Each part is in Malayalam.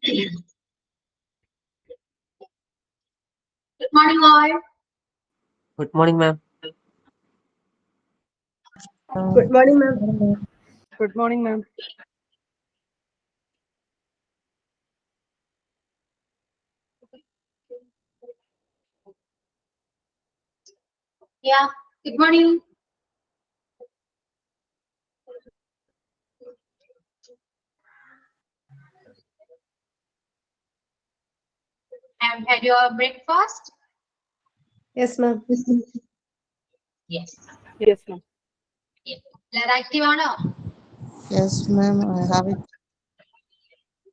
Good morning, all. Good morning, ma'am. Good morning, ma'am. Good morning, ma'am. Yeah, good morning. Have you had your breakfast? Yes, ma'am. Yes. Yes, ma'am. എല്ലാവരും ആക്റ്റീവ് ആണോ? Yes, ma'am, I have it.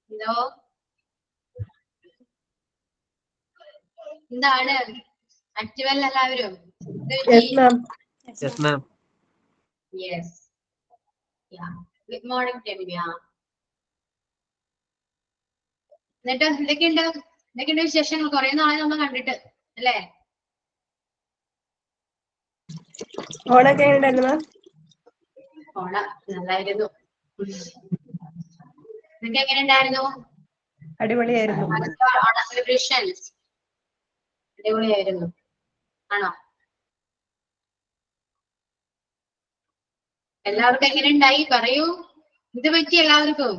എന്തോ എന്താണ് ആക്റ്റീവ് അല്ല എല്ലാവരും? Yes, ma'am. Yes, ma'am. Yes. Good morning Ramya. എന്നിട്ട് എന്തൊക്കെയുണ്ട് വിശേഷങ്ങൾ? കുറെ നാളെ നമ്മൾ കണ്ടിട്ട് അല്ലേ? ഓണൊക്കെ എങ്ങനെയുണ്ടായിരുന്നു മാം? ഓണ നല്ലായിരുന്നു. നിങ്ങൾക്ക് എങ്ങനെ ഉണ്ടായിരുന്നു? അടിപൊളിയായിരുന്നു. ഓണ സെലിബ്രേഷൻസ് അടിപൊളിയായിരുന്നു. ആണോ? എല്ലാവർക്കും എങ്ങനെ ഉണ്ടായി പറയൂ. ഇത് പറ്റി എല്ലാവർക്കും?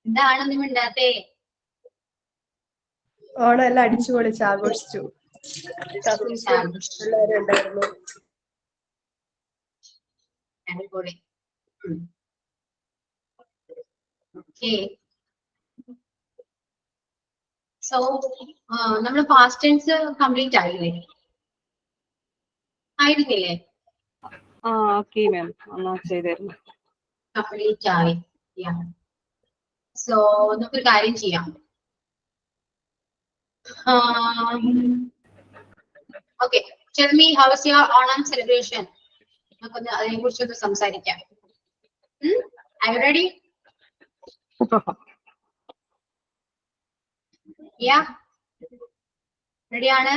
എന്താണെന്നും മിണ്ടാത്തേ? ഓണം എല്ലാം അടിച്ചു പൊളിച്ച് ആഘോഷിച്ചു. എല്ലാവരും ഉണ്ടായിരുന്നു. അടിപൊളി. ഓക്കേ. സോ നമ്മൾ പാസ്റ്റ് ടെൻസ് കംപ്ലീറ്റ് ആയില്ലേ? ആയിരുന്നില്ലേ? ഓക്കെ മാം, എന്നാ ചെയ്തായിരുന്നു. കംപ്ലീറ്റ് ആയി. സോ നമുക്കൊരു കാര്യം ചെയ്യാം. Okay, tell me how was your Onam celebration? നമുക്കൊന്ന് അതിനെ കുറിച്ചൊന്ന് സംസാരിക്കാം. Are you ready? Yeah. Ready ആണ്?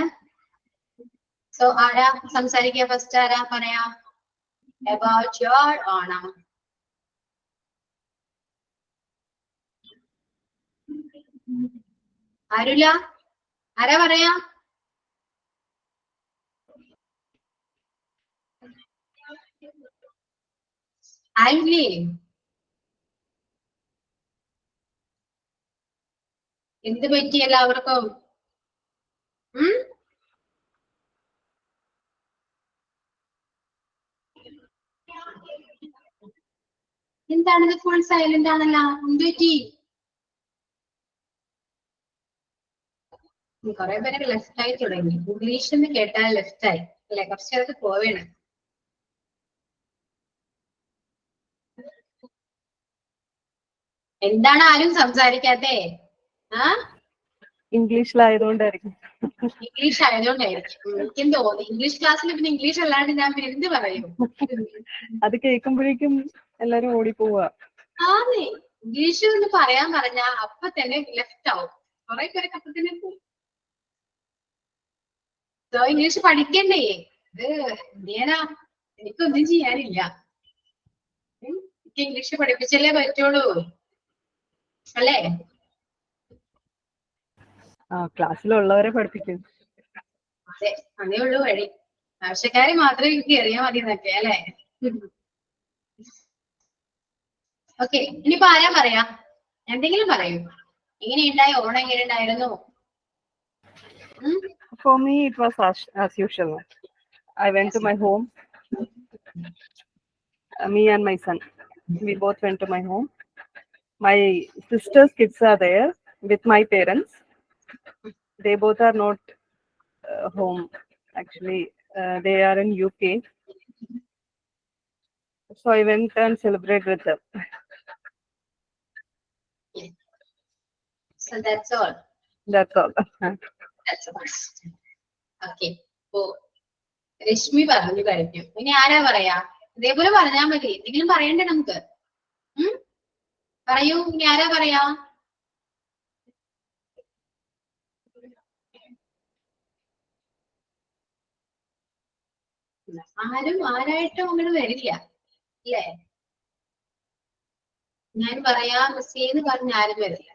So ആരാ സംസാരിക്കുക? ഫസ്റ്റ് ആരാ പറയാ about your ഓണം? ആരുല്ല? ആരാ പറയാ? ആരുല്ലേ? എന്ത് പറ്റി എല്ലാവർക്കും? എന്താണിത് ഫുൾ സൈലന്റ് ആണല്ലോ? എന്ത് പറ്റി? കുറെ പേരൊക്കെ ലെഫ്റ്റ് ആയി തുടങ്ങി. ഇംഗ്ലീഷ് എന്ന് കേട്ടാൽ ലെഫ്റ്റ് ആയി അല്ലെ? കുറച്ചേരത്ത് പോവേണ്. എന്താണ് ആരും സംസാരിക്കാത്തേ? ഇംഗ്ലീഷിലായതുകൊണ്ടായിരിക്കും. ഇംഗ്ലീഷ് ആയതുകൊണ്ടായിരിക്കും. എനിക്കും തോന്നി ഇംഗ്ലീഷ് ക്ലാസ്സിൽ പിന്നെ ഇംഗ്ലീഷ് അല്ലാണ്ട് ഞാൻ പിന്നെ എന്ത് പറയും? അത് കേൾക്കുമ്പോഴേക്കും എല്ലാരും ഓടിപ്പോവാ. ആന്നേ, ഇംഗ്ലീഷ് എന്ന് പറയാൻ പറഞ്ഞാ അപ്പൊ തന്നെ ലെഫ്റ്റ് ആവും. കുറെ പേരൊക്കെ അപ്പൊ തന്നെ പോകും. ഇംഗ്ലീഷ് പഠിക്കണ്ടേ? ഇത് എന്തിനാ? എനിക്കൊന്നും ചെയ്യാനില്ല. എനിക്ക് ഇംഗ്ലീഷ് പഠിപ്പിച്ചല്ലേ പറ്റുള്ളൂ അല്ലേ? ക്ലാസ്സിലുള്ളവരെ പഠിപ്പിക്കും. അതെ, അതേ ഉള്ളൂ വഴി. ആവശ്യക്കാരെ മാത്രമേ എനിക്ക് അറിയാൻ മതി എന്നൊക്കെ അല്ലേ? ഓക്കെ, ഇനിയിപ്പോ ആരാ പറയാ? എന്തെങ്കിലും പറയൂ. എങ്ങനെയുണ്ടായി ഓണം? എങ്ങനെ ഉണ്ടായിരുന്നു? For me, it was as usual. I went to my home. Me and my son, we both went to my home. My sister's kids are there with my parents. They both are not home. Actually, they are in UK. So I went and celebrated with them. So that's all. That's all. That's all. Okay. Rashmi പറഞ്ഞു കഴിഞ്ഞു. ഇനി ആരാ പറയാ? ഇതേപോലെ പറഞ്ഞാൽ മതി. എന്തെങ്കിലും പറയണ്ടേ നമുക്ക്? പറയൂ, ഇനി ആരാ പറയാ? ആരായിട്ടും അങ്ങോട്ട് വരില്ല അല്ലേ? ഞാൻ പറയാ മിസ്സേ എന്ന് പറഞ്ഞ ആരും വരില്ല.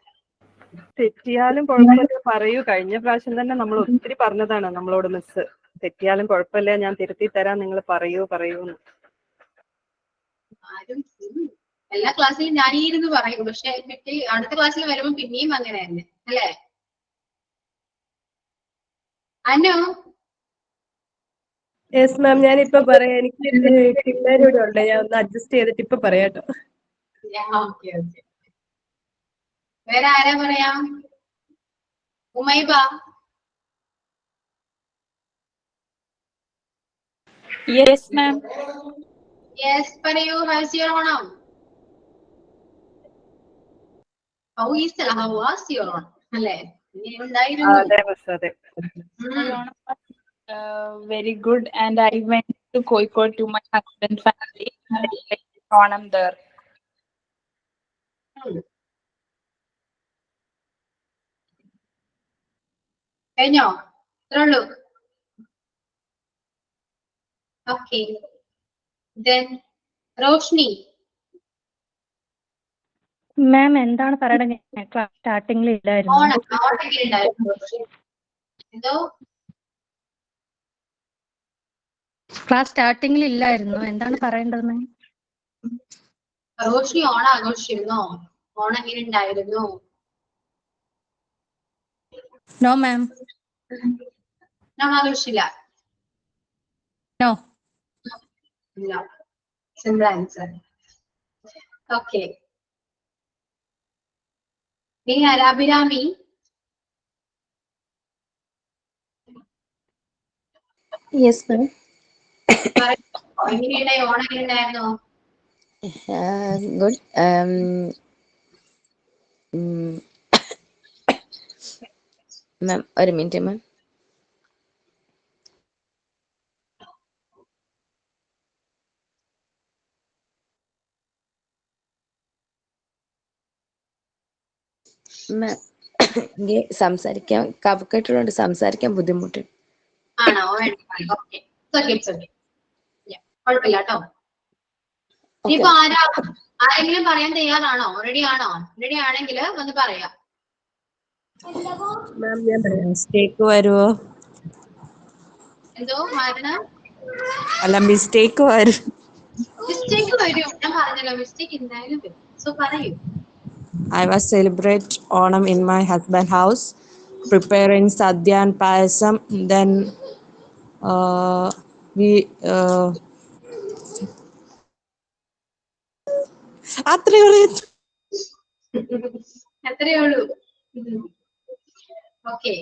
തെറ്റിയാലും കുഴപ്പമില്ല പറയൂ. കഴിഞ്ഞ പ്രാവശ്യം തന്നെ നമ്മൾ ഒത്തിരി പറഞ്ഞതാണ് നമ്മളോട് മിസ്, തെറ്റിയാലും കുഴപ്പമില്ല ഞാൻ തിരുത്തി തരാം, നിങ്ങൾ പറയൂ പറയൂന്ന്. ആരും എല്ലാ ക്ലാസ്സിലും ഞാനീരുന്ന് പറയും, പക്ഷെ അടുത്ത ക്ലാസ്സിൽ വരുമ്പോ പിന്നെയും അങ്ങനെ തന്നെ അല്ലേ? അനു യെസ് മാം, ഞാനിപ്പോ പറയാം. എനിക്ക് പിള്ളേരോട് ഉണ്ട്, ഞാൻ ഒന്ന് അഡ്ജസ്റ്റ് ചെയ്തിട്ട് ഇപ്പൊ പറയാട്ടോ. Okay okay. വേറെ ആരാ പറയാ? ഉമൈബ. Yes, ma'am. യെസ് പറയൂ. House your Onam? How was your Onam അല്ലേ? ഇനി ഉണ്ടായിരുന്നു. അതെ മിസ്, അതെ. My Onam was very good, and I went to Kozhikode to my husband's family. I spent Onam there. കഴിഞ്ഞോ? ഇത്രേ ഉള്ളൂ. ഓക്കെ. Then റോഷ്നി. മാം എന്താണ് പറയണത്? ക്ലാസ് സ്റ്റാർട്ടിംഗിൽ ഇല്ലായിരുന്നു. ഓണം എങ്ങനെ ഉണ്ടായിരുന്നു? എന്തോ ക്ലാസ് സ്റ്റാർട്ടിംഗിൽ ഇല്ലായിരുന്നു, എന്താണ് പറയേണ്ടതെന്ന്? റോഷ്നി ഓണം ആഘോഷിച്ചിരുന്നോ? ഓണം എങ്ങനെ ഉണ്ടായിരുന്നു? No ma'am. ഞാൻ ആഘോഷിച്ചില്ല. നോ. ഇല്ല. Simple answer. ഓക്കെ. ഇനി അഭിരാമി. Yes, ma'am. എങ്ങനെയുണ്ടായി? ഓണം എങ്ങനെയുണ്ടായിരുന്നു? Good. Ma'am, ഒരു മിനിറ്റ് മാം. സംസാരിക്കാൻ കഫക്കെട്ടുള്ളതുകൊണ്ട് സംസാരിക്കാൻ ബുദ്ധിമുട്ട്. ആണോ? ഓക്കെ. കുഴപ്പമില്ല കേട്ടോ. ഇനിയിപ്പോ ആരെങ്കിലും പറയാൻ തയ്യാറാണോ? റെഡി ആണോ? റെഡി ആണെങ്കിൽ ഒന്ന് പറയാം. മാം ഞാൻ പറയാം. മിസ്റ്റേക്ക് വരുമോ? എന്തോ മാരണം? അല്ല, മിസ്റ്റേക്ക് വരും. മിസ്റ്റേക്ക് വരും. ഞാൻ പറഞ്ഞല്ലോ മിസ്റ്റേക്ക് എന്തായാലും വരും. സോ പറയൂ. I was celebrate Onam in my husband house, preparing sadhya and payasam. Then we അത്രയേ ഉള്ളൂ. ഓക്കെ.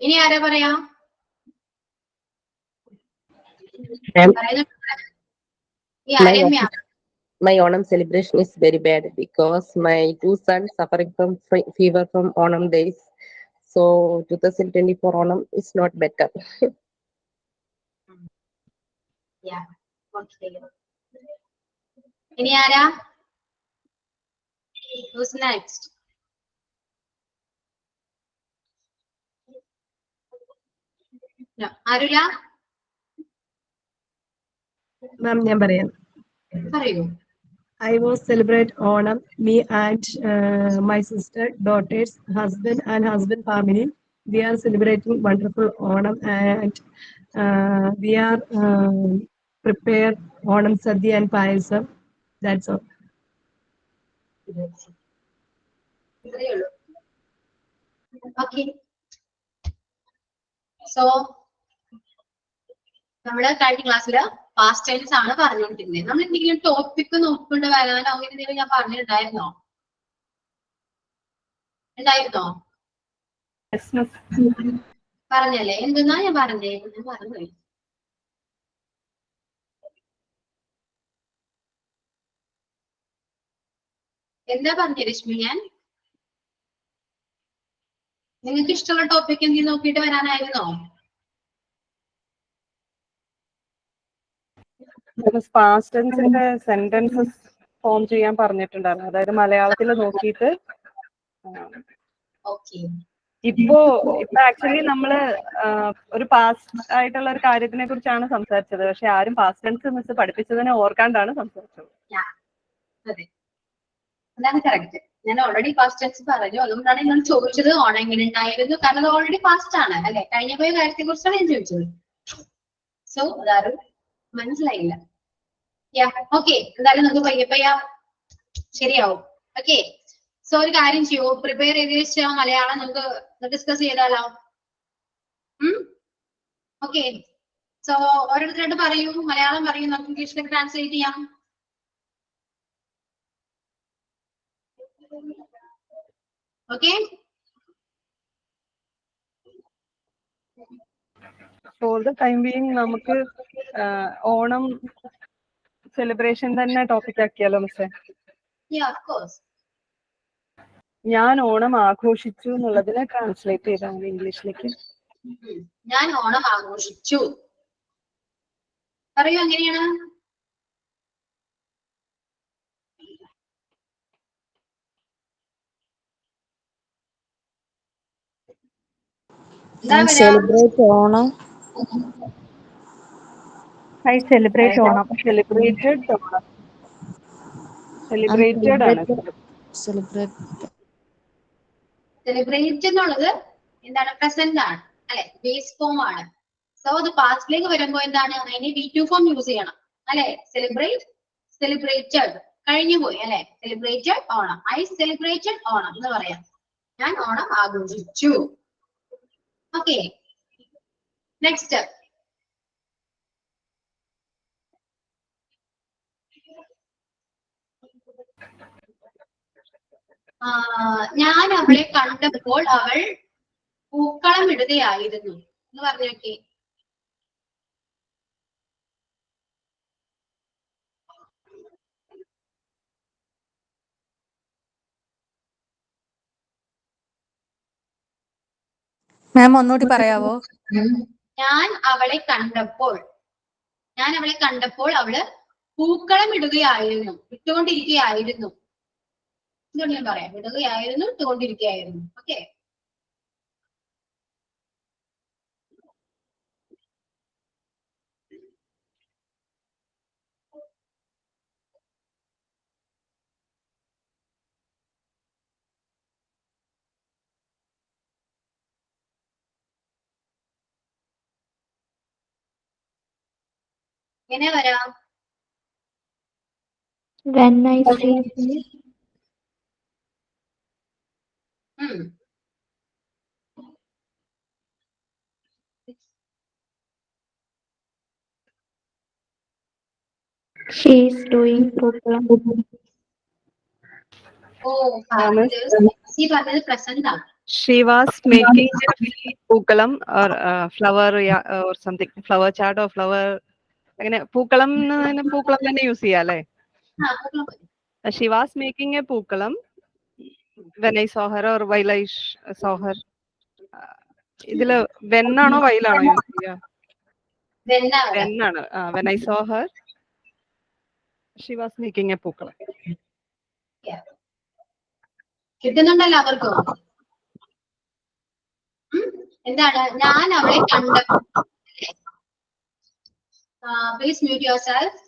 ഇനി ആരാ പറയാ? My Onam celebration is very bad because my two sons suffering from fever from Onam days. So 2024 Onam is not better. Yeah. Okay. ഇനി ആരാ? Who's next? No. ആരുല്ല? മാം ഞാൻ പറയാം. പറയൂ. I was celebrate Onam, me and my sister, daughters, husband and husband family. We are celebrating wonderful Onam, and we are prepare Onam Sadhya and Payasam. That's all. ഇത്രയേ ഉള്ളൂ. ഓക്കെ. സോ നമ്മള് കഴിഞ്ഞ ക്ലാസ്സില് പാസ്റ്റ് ടെൻസ് ആണ് പറഞ്ഞുകൊണ്ടിരുന്നത്. നമ്മൾ എന്തെങ്കിലും ടോപ്പിക് നോക്കിക്കൊണ്ട് വരാനോ അങ്ങനെ എന്തെങ്കിലും ഞാൻ പറഞ്ഞിട്ടുണ്ടായിരുന്നോ? ഉണ്ടായിരുന്നോ? പറഞ്ഞല്ലേ? എന്തെന്നാ ഞാൻ പറഞ്ഞേ? ഞാൻ പറഞ്ഞു. എന്താ പറഞ്ഞ രശ്മി? ഞാൻ നിങ്ങൾക്ക് ഇഷ്ടമുള്ള ടോപ്പിക് എന്തെങ്കിലും നോക്കിയിട്ട് വരാനായിരുന്നോ? പാസ്റ്റ് ടെൻസിന്റെ സെന്റൻസസ് ഫോം ചെയ്യാൻ പറഞ്ഞിട്ടുണ്ടായിരുന്നു. അതായത് മലയാളത്തിൽ നോക്കിയിട്ട്. ഓക്കെ. ഇപ്പോ ആക്ച്വലി നമ്മള് ഒരു പാസ്റ്റ് ആയിട്ടുള്ള ഒരു കാര്യത്തിനെ കുറിച്ചാണ് സംസാരിച്ചത്. പക്ഷെ ആരും പാസ്റ്റ് ടെൻസ് മിസ് പഠിപ്പിച്ചതിനെ ഓർക്കാണ്ടാണ് സംസാരിച്ചത്. അതെ, അതാണ് കറക്റ്റ്. ഞാൻ ഓൾറെഡി പാസ്റ്റ് ടെൻസ് പറഞ്ഞു, അതുകൊണ്ടാണ് ഞാൻ ചോദിച്ചത് ഓണം എങ്ങനെ ഉണ്ടായിരുന്നു, കാരണം അത് ഓൾറെഡി പാസ്റ്റ് ആണ് അല്ലെ, കഴിഞ്ഞ പോയ കാര്യത്തെ കുറിച്ചാണ് ഞാൻ ചോദിച്ചത്. സോ അതാരും മനസ്സിലായില്ല. ഓക്കെ, എന്തായാലും നമുക്ക് പയ്യെ ശരിയാവും. ഓക്കെ, സോ ഒരു കാര്യം ചെയ്യൂ, പ്രിപ്പയർ ചെയ്ത് വെച്ച മലയാളം നമുക്ക് ഡിസ്കസ് ചെയ്താലോ? ഓക്കെ, സോ ഓരോരുത്തരായിട്ട് പറയൂ, മലയാളം പറയൂ, നമുക്ക് ഇംഗ്ലീഷിലേക്ക് ട്രാൻസ്ലേറ്റ് ചെയ്യാം. Okay, for the time being നമുക്ക് ഓണം സെലിബ്രേഷൻ തന്നെ ടോപ്പിക് ആക്കിയാലോ മിസ്സേ? Of course. ഞാൻ ഓണം ആഘോഷിച്ചു എന്നുള്ളതിനെ ട്രാൻസ്ലേറ്റ് ചെയ്താണ് ഇംഗ്ലീഷിലേക്ക്. ഞാൻ ഓണം ആഘോഷിച്ചു. പറയൂ, എങ്ങനെയാണ്? I celebrate Onam. I celebrate Onam. Celebrated Onam. Celebrated ആണ്. സെലിബ്രേറ്റ് എന്നുള്ളത് എന്താണ്? പ്രസന്റ് ആണ് അല്ലെ, ബേസ് ഫോം ആണ്. സോ അത് പാസ്റ്റിലേക്ക് വരുമ്പോ എന്താണ്? അതിന് V2 ഫോം യൂസ് ചെയ്യണം അല്ലെ. സെലിബ്രേറ്റ്, സെലിബ്രേറ്റഡ്, കഴിഞ്ഞു പോയി അല്ലെ. Celebrated Onam, I celebrated Onam എന്ന് പറയാം. ഞാൻ ഓണം ആഘോഷിച്ചു. Okay, next. ഞാൻ അവളെ കണ്ടപ്പോൾ അവൾ പൂക്കളം ഇടുകയായിരുന്നു എന്ന് പറഞ്ഞു നോക്കി. മാം ഒന്നുകൂടി പറയാവോ? ഞാൻ അവളെ കണ്ടപ്പോൾ അവള് പൂക്കളം ഇടുകയായിരുന്നു, ഇട്ടുകൊണ്ടിരിക്കുകയായിരുന്നു. ഇതുകൊണ്ട് ഞാൻ പറയാം, ഇടുകയായിരുന്നു, ഇട്ടുകൊണ്ടിരിക്കുകയായിരുന്നു. ഓക്കെ, എങ്ങനെ വരാം? When I see she is doing Pookalam. പറഞ്ഞത് പ്രസന്റ് ആണ്. She was making പൂക്കളം or flower or something, flower chart or flower. അങ്ങനെ പൂക്കളം പൂക്കളം തന്നെ യൂസ് ചെയ്യാം അല്ലേ? She was making a പൂക്കളം when I saw her or while I saw her. ഇതില് when ആണോ while ആണോ യൂസ് ചെയ്യുക? when ആണ്. when I saw her she was making a പൂക്കളം. കിട്ടുന്നുണ്ടല്ലോ അവർക്കും. എന്താണ്? ഞാൻ അവളെ കണ്ടപ്പോൾ. Please mute your self.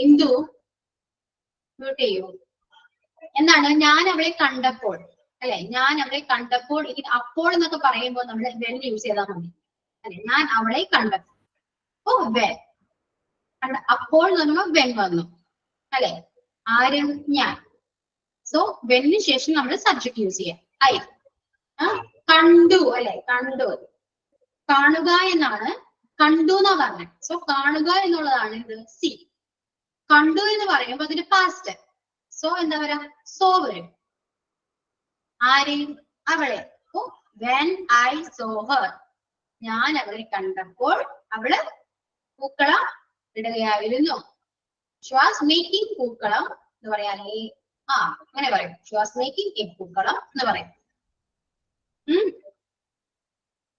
Indu mute ചെയ്യൂ. എന്താണ്? ഞാൻ അവളെ കണ്ടപ്പോൾ അല്ലെ, ഞാൻ അവളെ കണ്ടപ്പോൾ. അപ്പോൾ എന്നൊക്കെ പറയുമ്പോൾ നമ്മൾ വെൻ യൂസ് ചെയ്താൽ മതി അല്ലെ. ഞാൻ അവളെ കണ്ടപ്പോൾ വെൻ, അപ്പോൾ എന്ന് പറയുമ്പോൾ വെൻ വന്നു അല്ലെ. ആരും ഞാൻ. സോ വെന്നിന് ശേഷം നമ്മൾ സബ്ജക്ട് യൂസ് ചെയ്യാം. ഐ. കണ്ടു അല്ലെ, കണ്ടു, കാണുക എന്നാണ്. കണ്ടു എന്നാ പറഞ്ഞത്. സോ കാണുക എന്നുള്ളതാണ് ഇത് സി. കണ്ടു എന്ന് പറയുമ്പോൾ അതിന്റെ പാസ്റ്റ്. സോ എന്താ പറയാ? സോ വരും. ആര്? അവളെ. വെൻ ഐ സോ ഹർ, ഞാൻ അവളെ കണ്ടപ്പോൾ അവള് പൂക്കളം ഇടുകയായിരുന്നു. ഷി വാസ് മേക്കിംഗ് പൂക്കളം എന്ന് പറയാല്ലേ? അങ്ങനെ പറയും. ഷി വാസ് മേക്കിംഗ് എ പൂക്കളം എന്ന് പറയും.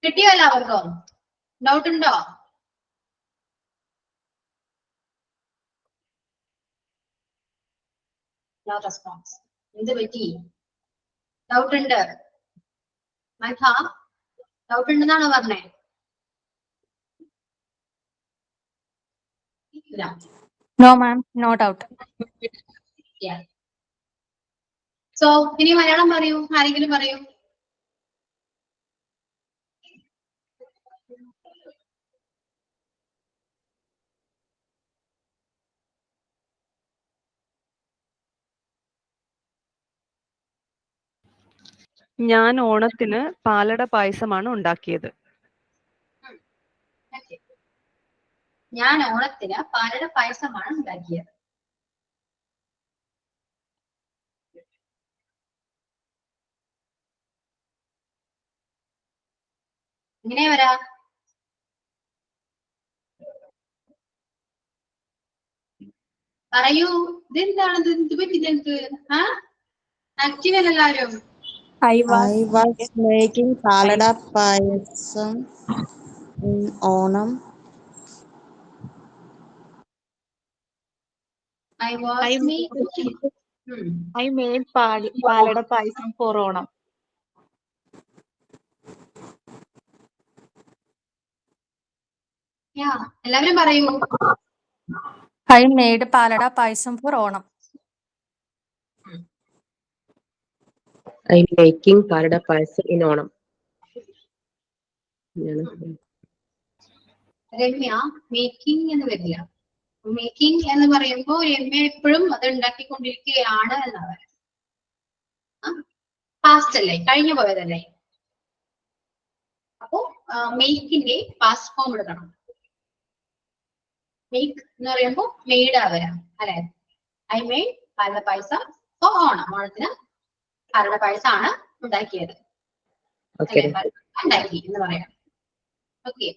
കിട്ടിയോ എല്ലാവർക്കും? ഡൗട്ട് ഉണ്ടോ? No response. എന്ത് പറ്റി? ഡൗട്ട് ഉണ്ട്? മൈഥ ഡൗട്ട് ഉണ്ടെന്നാണോ പറഞ്ഞേ? ഇല്ല. No, ma'am. No doubt. So ഇനി മലയാളം പറയൂ, ആരെങ്കിലും പറയൂ. ഞാൻ ഓണത്തിന് പാലട പായസമാണ് ഉണ്ടാക്കിയത്. ഞാൻ ഓണത്തിന് പാലട പായസമാണ് ഉണ്ടാക്കിയത്. ഇങ്ങനെ വരാ. പറയൂ, ഇതെന്താണ് ഇത് പറ്റിയത് എനിക്ക്? ആക്റ്റീവ് അല്ല എല്ലാവരും. I was making palada payasam in Onam. I made palada paisam for Onam. എല്ലാവരും പറയൂ. I made palada paisam for Onam. I'm making palada payasam in Onam. Ramya making എന്ന് വരില്ല. മേക്കിംഗ് എന്ന് പറയുമ്പോൾ രമ്യ എപ്പോഴും അത് ഉണ്ടാക്കിക്കൊണ്ടിരിക്കുകയാണ് എന്നാണ്. പാസ്റ്റ് അല്ലേ, കഴിഞ്ഞു പോയതല്ലേ. അപ്പോ മേക്കിന്റെ പാസ്റ്റ് ഫോം എടുക്കണം. മേക്ക് എന്ന് പറയുമ്പോൾ മെയ്ഡ് ആവരാം അല്ലെ. I made palada payasam for Onam. ഓണത്തിന് പാലട പായസമാണ് ഉണ്ടാക്കിയത്. ഉണ്ടാക്കി എന്ന് പറയാം. ഓക്കെ.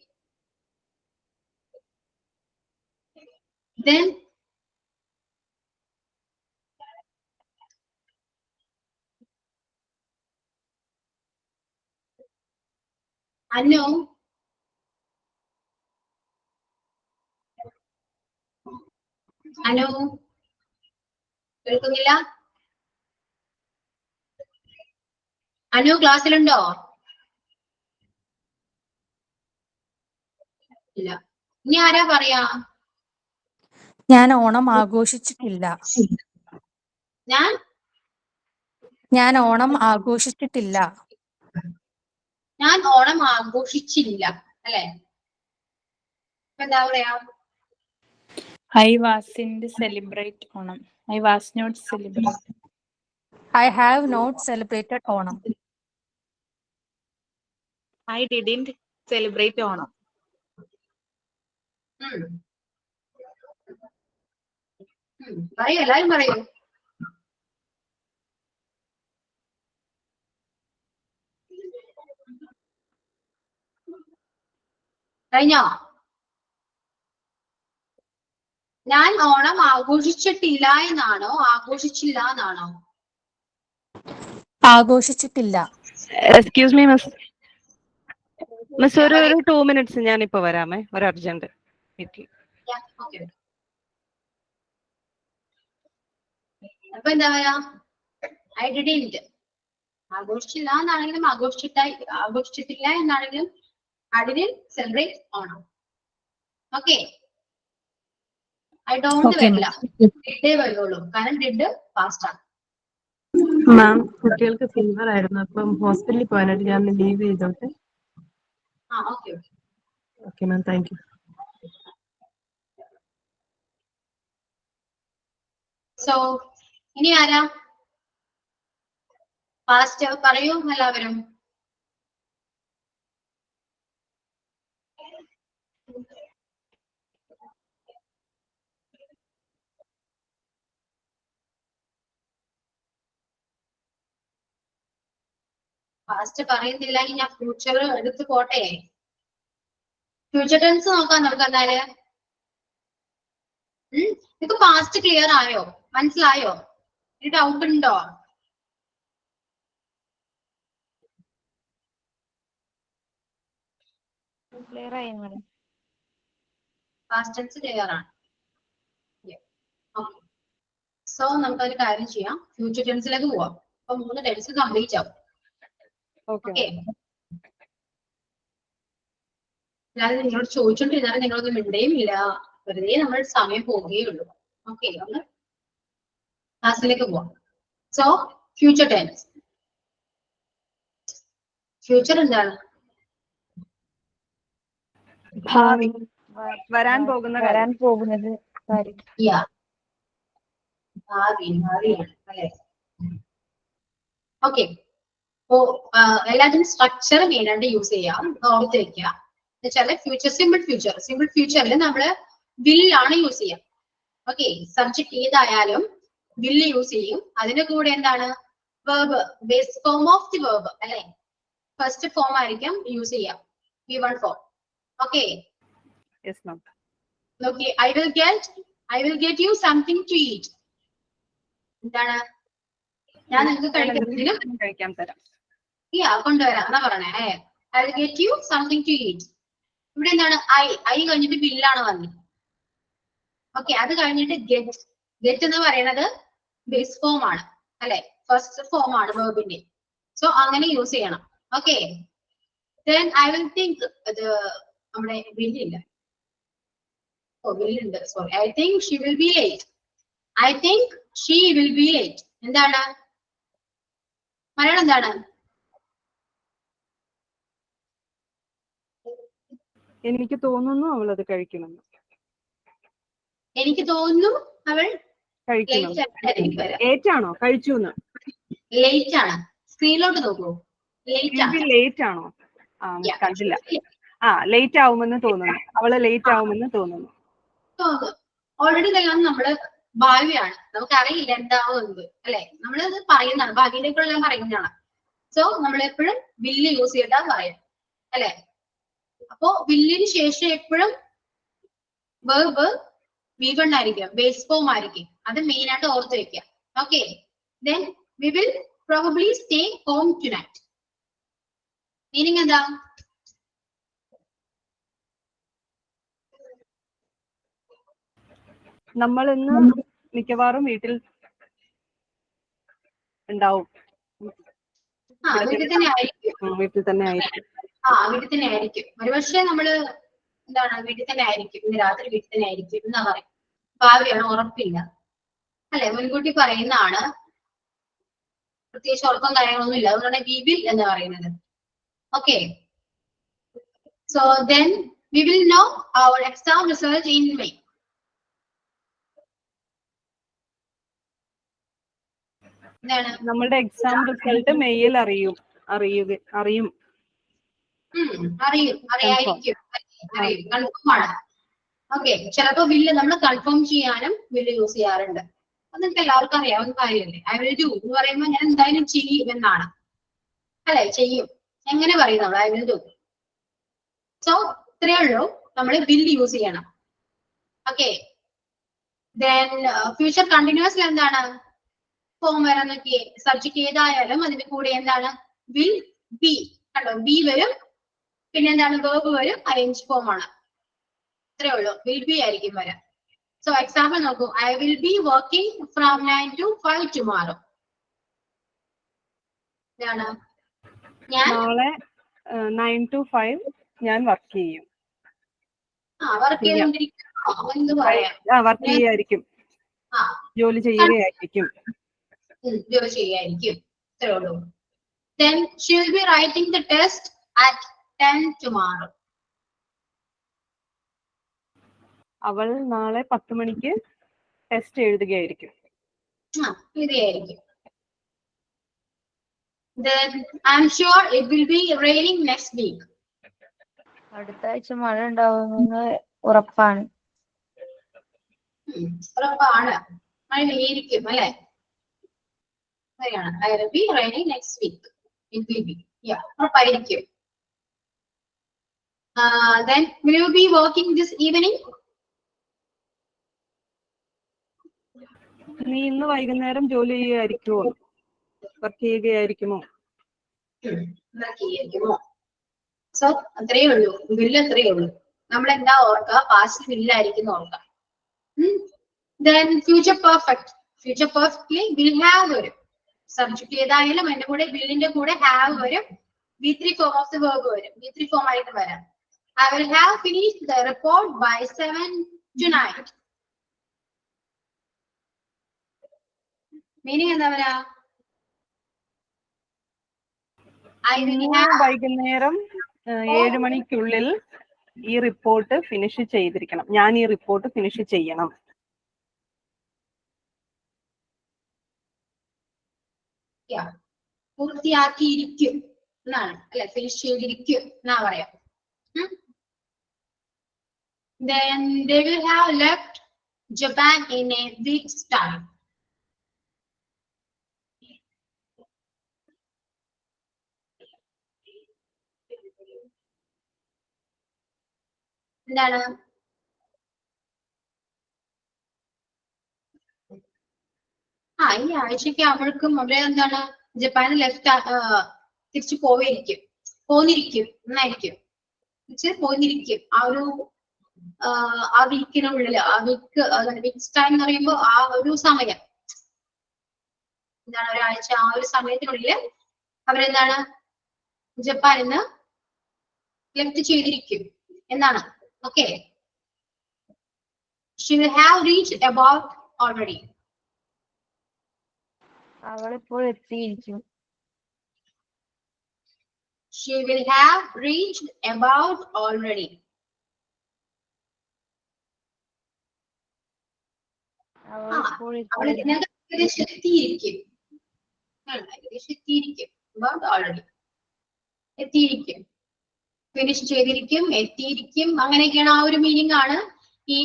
Then Anu കേൾക്കുന്നില്ല? അനു ക്ലാസ്സിലുണ്ടോ? ഇല്ല. ഇനി ആരാ പറയാ? ഞാൻ ഓണം ആഘോഷിച്ചിട്ടില്ല. ഞാൻ ഓണം ആഘോഷിച്ചിട്ടില്ല. ഞാൻ ഓണം ആഘോഷിച്ചില്ല അല്ലെ. എന്താ പറയാ? I wasn't celebrate Onam. I was not celebrate. I have not celebrated Onam. I didn't celebrate Onam. പറയൂ, എല്ലാരും പറയൂ. കഴിഞ്ഞോ? ഞാൻ ഓണം ആഘോഷിച്ചിട്ടില്ല എന്നാണോ ആഘോഷിച്ചില്ല എന്നാണോ? ആഘോഷിച്ചിട്ടില്ല. Excuse me miss. മിസ് ഒരു 2 മിനിറ്റ്സ് ഞാൻ ഇപ്പൊ വരാമേ, ഒരു അർജന്റ് മീറ്റിംഗ്. അപ്പൊ എന്താ പറയാ? I didn't. ആഘോഷിച്ചില്ല എന്നാണെങ്കിലും ആഘോഷിച്ചിട്ടില്ല എന്നാണെങ്കിലും I didn't celebrate Onam. Okay. I don't വരില്ല, ഡിഡേ വരുള്ളൂ. കാരണം ഡിഡ് പാസ്റ്റ് ആണ്. മാം, കുട്ടികൾക്ക് ഫീവർ ആയിരുന്നു, അപ്പം ഹോസ്പിറ്റലിൽ പോകാനായിട്ട് ഞാൻ ലീവ് ചെയ്തോട്ടെ. Okay okay ma'am, thank you. So ഇനി ആരാ പാസ്റ്റ് പറയൂ എല്ലാവരും. പാസ്റ്റ് പറയുന്നില്ലെങ്കിൽ ഞാൻ ഫ്യൂച്ചർ എടുത്ത് പോട്ടെ. ഫ്യൂച്ചർ ടെൻസ് നോക്കാം നമുക്ക്. എന്നാല് നിങ്ങൾക്ക് പാസ്റ്റ് ക്ലിയർ ആയോ? മനസ്സിലായോ? ഒരു ഡൗട്ട് ഉണ്ടോ? പാസ്റ്റ് ടെൻസ് ക്ലിയർ ആണ്. സോ നമുക്കൊരു കാര്യം ചെയ്യാം, ഫ്യൂച്ചർ ടെൻസിലേക്ക് പോവാം. അപ്പൊ 3 ടെൻസ് കംപ്ലീറ്റ് ആവും. Okay. ഓക്കെ. അല്ലാതെ നിങ്ങളോട് ചോദിച്ചോണ്ടിരുന്നാലും നിങ്ങളൊന്നും മിണ്ടുകയും ഇല്ല, വെറുതെ നമ്മൾ സമയം പോവുകയുള്ളൂ. ഓക്കെ, ഒന്ന് ക്ലാസ്സിലേക്ക് പോവാം. So future tense. ഫ്യൂച്ചർ എന്താണ്? ഭാവി, വരാൻ പോകുന്ന വരാൻ കാര്യം. പോകുന്നത് കാര്യം. യാ, ഭാവിയാണ് അല്ലെ? ഓക്കെ. അപ്പോ എല്ലാത്തിനും സ്ട്രക്ചർ മെയിനായിട്ട് യൂസ് ചെയ്യാം, ഓർത്ത് വെക്കുക. എന്നുവെച്ചാല് ഫ്യൂച്ചർ, സിമ്പിൾ ഫ്യൂച്ചറിൽ നമ്മള് വില്ലാണ് യൂസ് ചെയ്യാം. ഓക്കെ, സബ്ജക്ട് ഏതായാലും വില്ല് യൂസ് ചെയ്യും. അതിന്റെ കൂടെ എന്താണ്? Verb, base form of the verb അല്ലെ? ഫസ്റ്റ് ഫോം ആയിരിക്കും യൂസ് ചെയ്യാം, V1 form. Okay. Yes, ma'am. Okay, I will get you something to eat. എന്താണ്? ഞാൻ നിങ്ങൾക്ക് കഴിക്കാൻ തരാം. കൊണ്ടുവരാം എന്നാ പറയണേ. I will get you something to eat. ഇവിടെ എന്താണ്? I കഴിഞ്ഞിട്ട് ബില്ലാണ് വന്നത്. ഓക്കെ, അത് കഴിഞ്ഞിട്ട് ഗെറ്റ് എന്ന് പറയുന്നത് ബേസ് ഫോം ആണ് അല്ലെ? ഫസ്റ്റ് ഫോം ആണ് വെർബിന്റെ. സോ അങ്ങനെ യൂസ് ചെയ്യണം. Okay. Then I will think, അത് നമ്മുടെ ബില്ലില്ല. വില്ലുണ്ട്, sorry. I think she will be late. എന്താണ് മലയാളം? എന്താണ്? എനിക്ക് തോന്നുന്നു അവൾ അത് കഴിക്കുമെന്ന്. എനിക്ക് തോന്നുന്നു അവൾ കഴിക്കുമെന്ന്. ലേറ്റ് ലേറ്റാണോ? കഴിച്ചു എന്ന്. ലേറ്റ് ആണ്. സ്ക്രീനിലോട്ട് നോക്കൂ. ലേറ്റ് ആണോ? കണ്ടില്ല. ലേറ്റ് ആവുമെന്ന് തോന്നുന്നു. അവള് ലേറ്റ് ആവുമെന്ന് തോന്നുന്നു. ഓൾറെഡി എല്ലാം നമ്മള് ഭാവിയാണ്, നമുക്ക് അറിയില്ല എന്താവുന്നത് അല്ലെ? നമ്മളത് പറയുന്നതാണ്, ഭാവിയിലേക്കുള്ള പറയുന്നതാണ്. സോ നമ്മൾ എപ്പോഴും വില്ല് യൂസ് ചെയ്താൽ പറയാം അല്ലെ? അപ്പോ വില്ലിന് ശേഷം എപ്പോഴും വെർബ് V1 ആയിരിക്കും, ബേസ് ഫോം ആയിരിക്കും. അത് മെയിൻ ആയിട്ട് ഓർത്ത് വെക്കുക. Okay. Then we will probably stay home tonight. Meaning എന്താ? നമ്മൾ ഇന്ന് മിക്കവാറും വീട്ടിൽ ഉണ്ടാവും. വീട്ടിൽ തന്നെ ആയിരിക്കും. വീട്ടിൽ തന്നെ ആയിരിക്കും. വീട്ടിൽ തന്നെ ആയിരിക്കും. ഒരുപക്ഷെ നമ്മള് എന്താണ് വീട്ടിൽ തന്നെ ആയിരിക്കും, ഇന്ന് രാത്രി വീട്ടിൽ തന്നെ ആയിരിക്കും എന്നാ പറയും. ഭാവിയാണ്, ഉറപ്പില്ല അല്ലെ? മുൻകൂട്ടി പറയുന്നതാണ്, പ്രത്യേകിച്ച് ഉറക്കം കാര്യങ്ങളൊന്നും ഇല്ല. അതുകൊണ്ടാണ് we will എന്ന് പറയുന്നത്. Okay. So then we will know our exam result in May. എന്താണ്? നമ്മളുടെ എക്സാം റിസൾട്ട് മെയ്യിൽ അറിയും. അറിയായിരിക്കും. കൺഫേം ആണ്. ഓക്കെ. ചിലപ്പോ ബില്ല് നമ്മൾ കൺഫേം ചെയ്യാനും ബില്ല് യൂസ് ചെയ്യാറുണ്ട്. അത് നിങ്ങൾക്ക് എല്ലാവർക്കും അറിയാവുന്ന കാര്യമല്ലേ? I will do എന്ന് പറയുമ്പോൾ ഞാൻ എന്തായാലും ചെയ്യും എന്നാണ് അല്ലെ? ചെയ്യും എങ്ങനെ പറയും നമ്മൾ? I will do. സോ ഇത്രയേ ഉള്ളൂ, നമ്മൾ ബില്ല് യൂസ് ചെയ്യണം. ഓക്കെ. ദെൻ ഫ്യൂച്ചർ കണ്ടിന്യൂസിൽ എന്താണ് ഫോം വരാന്നൊക്കെ? സബ്ജക്ട് ഏതായാലും അതിന്റെ കൂടെ എന്താണ്? Will be. കണ്ടോ? ബി വരും, പിന്നെ എന്താണ്? വെർബ് വരും, അറേഞ്ച് ഫോം ആണ്. ഇത്രയേ ഉള്ളൂ, വിൽ ബി ആയിരിക്കും വരാം. സോ എക്സാമ്പിൾ നോക്കൂ. I will be working from 9 to 5 tomorrow. എന്താണ്? ഞാൻ നാളെ 9 to 5 ഞാൻ വർക്ക് ചെയ്യും. വർക്ക് ചെയ്തുകൊണ്ടിരിക്കുന്നു എന്ന് പറയാം. വർക്ക് ചെയ്യായിരിക്കും, ജോലി ചെയ്യുകയായിരിക്കും. ജോലി ചെയ്യായിരിക്കും. ഇത്രയേ ഉള്ളൂ. Then she will be writing the test at 10 tomorrow. അവൾ നാളെ 10 മണിക്ക് ടെസ്റ്റ് എഴുതുകയായിരിക്കും. ഇതായിരിക്കും. Then I'm sure it will be raining next week. അടുത്ത ആഴ്ച മഴ ഉണ്ടാവുമെന്ന് ഉറപ്പാണ്. ഉറപ്പാണ്, മഴ പെയ്യായിരിക്കും അല്ലെ? I will be raining next week. It will be. Yeah, ഉറപ്പായിരിക്കും. Then will you be working this evening? നീ ഇന്ന് വൈകുന്നേരം ജോലി ചെയ്യുകയായിരിക്കുമോ? വർക്ക് ചെയ്യുകയായിരിക്കുമോ? സോ അത്രയേ ഉള്ളൂ, ബില്ല് അത്രയേ ഉള്ളൂ. നമ്മൾ എന്താ ഓർക്കുക? പാസ്റ്റ് ബില്ലായിരിക്കും ഓർക്കുക. Then future perfect. Future perfectly will have വരും. സബ്ജക്ട് ഏതായാലും അതിന്റെ കൂടെ ബില്ലിന്റെ കൂടെ have വരും, V3 form of the verb വരും. V3 form ആയിട്ട് വരാം. I will have finished the report by 7 tonight. Meaning എന്താ പറയാ? I will have വൈകുന്നേരം 7 മണിക്കുള്ളിൽ ഈ റിപ്പോർട്ട് ഫിനിഷ് ചെയ്തിരിക്കണം. ഞാൻ ഈ റിപ്പോർട്ട് ഫിനിഷ് ചെയ്യണം. പൂർത്തിയാക്കിയിരിക്കും എന്നാണ് അല്ലെ, ഫിനിഷ് ചെയ്തിരിക്കും എന്നാ പറയാം. Then they will have left Japan in a week's time. എന്താണ്? ഈ ആഴ്ചക്ക് ആവുമ്പോഴേക്കും അവിടെ എന്താണ് ജപ്പാനിൽ തിരിച്ചു പോന്നിരിക്കും എന്നായിരിക്കും. പോന്നിരിക്കും ആ വീക്കിനുള്ളിൽ, ആ വീക്സ് ടൈം എന്ന് പറയുമ്പോൾ ആ ഒരു സമയം എന്താണ്, ഒരാഴ്ച ആ ഒരു സമയത്തിനുള്ളിൽ അവരെന്താണ് ജപ്പാനിൽ നിന്ന് ലെഫ്റ്റ് ചെയ്തിരിക്കും എന്നാണ്. Okay, she will have reached about already. അവളിപ്പോൾ എത്തിയിരിക്കും. She will have reached about already. അവൾ ഏകദേശം എത്തിയിരിക്കും. about already. എത്തിയിരിക്കും, ഫിനിഷ് ചെയ്തിരിക്കും, എത്തിയിരിക്കും, അങ്ങനെയൊക്കെയാണ്. ആ ഒരു മീനിങ് ആണ് ഈ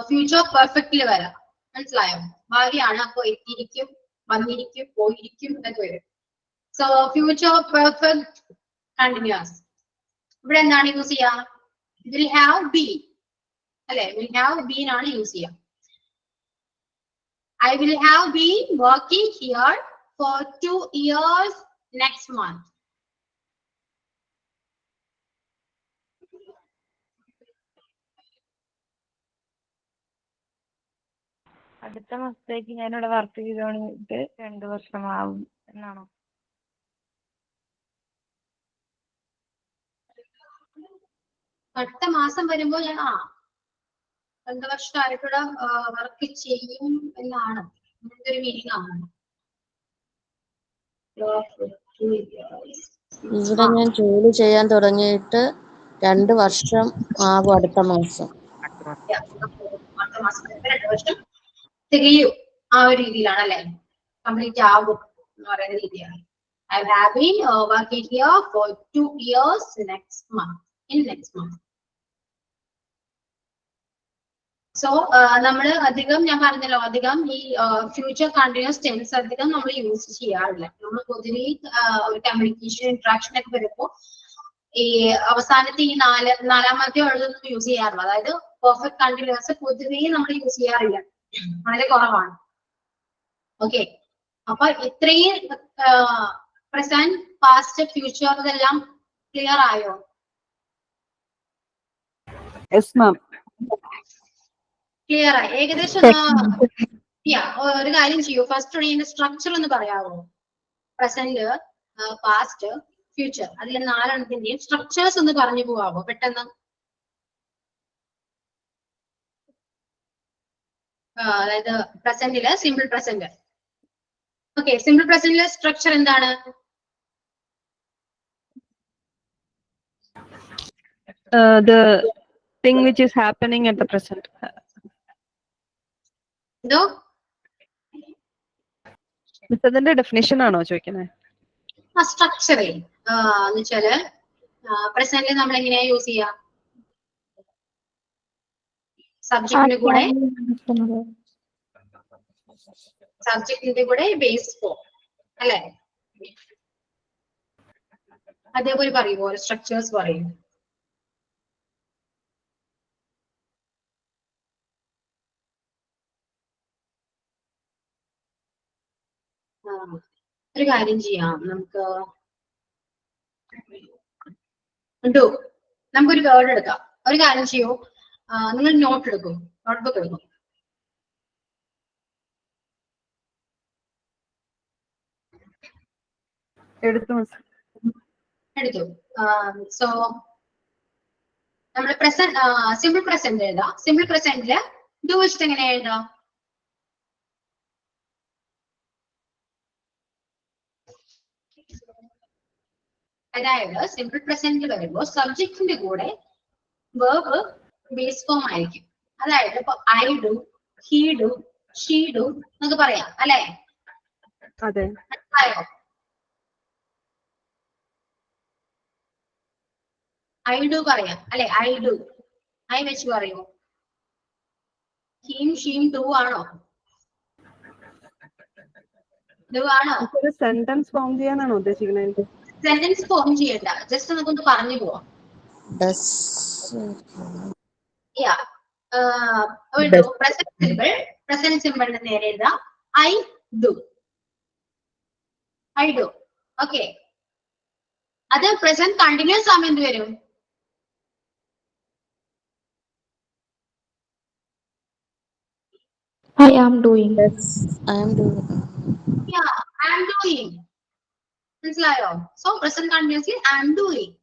ഫ്യൂച്ചർ പെർഫെക്റ്റിൽ വരാം. മനസ്സിലായോ? ഭാവിയാണ്, അപ്പൊ എത്തിയിരിക്കും, വന്നിരിക്കും, പോയിരിക്കും എന്നൊക്കെ വരും. So future perfect continuous. ഇവിടെ എന്താണ് യൂസ് ചെയ്യാ? വിൽ ഹാവ് ബീൻ അല്ലെ, വിൽ ഹാവ് ബീൻ ആണ് യൂസ് ചെയ്യാം. I will have been working here for 2 years next month. അടുത്ത മാസത്തേക്ക് ഞാനിവിടെ വർക്ക് ചെയ്തോണ്ടിട്ട് 2 വർഷമാവും എന്നാണോ? അടുത്ത മാസം വരുമ്പോൾ ഞാൻ 2 വർഷമായിട്ടുള്ള വർക്ക് ചെയ്യും എന്നാണ്. അങ്ങനത്തെ ഒരു മീനിങ് ആണ്. ഇവിടെ ഞാൻ ജോലി ചെയ്യാൻ തുടങ്ങിയിട്ട് 2 വർഷം ആകും അടുത്ത മാസം. അടുത്ത മാസം 2 വർഷം തികയും ആ ഒരു രീതിയിലാണ് അല്ലെ, കംപ്ലീറ്റ് ആകും എന്ന് പറയുന്ന രീതിയാണ്. I have been working here for 2 years next month. So നമ്മൾ അധികം, ഞാൻ പറഞ്ഞല്ലോ, അധികം ഈ ഫ്യൂച്ചർ കണ്ടിന്യൂസ് ടെൻസ് അധികം നമ്മൾ യൂസ് ചെയ്യാറില്ല. നമ്മൾ പൊതുവെ ഒരു കമ്മ്യൂണിക്കേഷൻ ഇന്ററാക്ഷൻ ഒക്കെ വരുമ്പോൾ ഈ അവസാനത്തെ ഈ നാലാമത്തെ ഉള്ളതൊന്നും യൂസ് ചെയ്യാറില്ല. അതായത് പെർഫെക്റ്റ് കണ്ടിന്യൂസ് പൊതുവെ നമ്മൾ യൂസ് ചെയ്യാറില്ല, വളരെ കുറവാണ്. ഓക്കെ, അപ്പൊ ഇത്രയും പ്രസന്റ്, പാസ്റ്റ്, ഫ്യൂച്ചർ ഇതെല്ലാം ക്ലിയർ ആയോ? യെസ് മാം, ക്ലിയർ ആയി ഏകദേശം. ഒരു കാര്യം ചെയ്യൂ, ഫസ്റ്റ് ഇതിന്റെ സ്ട്രക്ചർ ഒന്ന് പറയാമോ? പ്രസന്റ്, പാസ്റ്റ്, ഫ്യൂച്ചർ, അതിൽ 4 സ്ട്രക്ചേഴ്സ് ഒന്ന് പറഞ്ഞു പോവാമോ പെട്ടെന്ന്? അതായത് പ്രസന്റില് സിമ്പിൾ പ്രസന്റ്. ഓക്കെ, സിമ്പിൾ പ്രസന്റിലെ സ്ട്രക്ചർ എന്താണ്? The thing which is happening at the present. എന്തോ അതിന്റെ ഡെഫിനിഷൻ ആണോ ചോദിക്കുന്നത്? ആ സ്ട്രക്ചർ എന്ന് വെച്ചാല് പ്രസന്റിൽ നമ്മൾ എങ്ങനെയാ യൂസ് ചെയ്യാം? സബ്ജക്റ്റിന്റെ കൂടെ ബേസ് ഫോം അല്ലെ, അതേപോലെ പറയുമോ? സ്ട്രക്ചേഴ്സ് പറയും. ഒരു കാര്യം ചെയ്യാം, നമുക്കൊരു വേർഡ് എടുക്കാം. ഒരു കാര്യം ചെയ്യൂ, നിങ്ങൾ നോട്ട് എടുക്കും, നോട്ട്ബുക്ക് എടുക്കും. എടുത്തു. എടുത്തു. സോ നമ്മൾ പ്രസന്റ് സിമ്പിൾ പ്രസന്റ് എഴുതാം. സിമ്പിൾ പ്രസന്റില് ഡു വെച്ചിട്ട് എങ്ങനെ എഴുതാം? അതായത് സിമ്പിൾ പ്രസന്റിൽ വരുമ്പോൾ സബ്ജക്റ്റിന്റെ കൂടെ വേർബ് ബേസ് ഫോം ആയിരിക്കും. അതായത് ഇപ്പൊ I do, he do, she do എന്നൊക്കെ പറയാം അല്ലെ? അതെ. ഐ ഡു പറയാം അല്ലെ? ഐ ഡു ഐ വെച്ച് പറയൂ. ഹീം ഷീം ഡു ആണോ? ഡു ആണോ? സെന്റൻസ് ഫോം ചെയ്യാനാണോ ഉദ്ദേശിക്കുന്നത്? സെന്റൻസ് ഫോം ചെയ്യണ്ട, ജസ്റ്റ് നമുക്കൊന്ന് പറഞ്ഞു പോവാം. പ്രസന്റ് സിമ്പിളിന് നേരെ എഴുതാം I do. I do. Okay. അത് പ്രസന്റ് കണ്ടിന്യൂസ് ആവുമ്പോൾ എന്ത് വരും? I am doing. I am doing. Yeah, I am doing. മനസ്സിലായോ? So present continuously I am doing.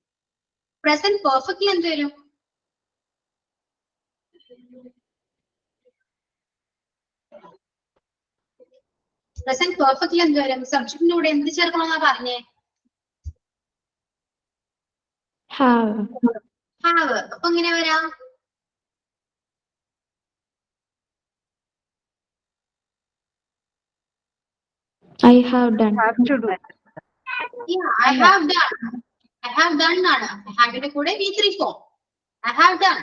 Present perfectly എന്ത് വരും? പ്രസന്റ് പെർഫെക്റ്റ്ലി എന്ത് വരും? സബ്ജക്റ്റിന്റെ കൂടെ എന്ത് ചേർക്കണമെന്നാ പറഞ്ഞേ? Have. ഹാവ്. അപ്പൊ എങ്ങനെ വരാം? I have done. Have to do. Yeah, I have done. I have done ആണ്. I have ന്റെ കൂടെ V3 form. I have done.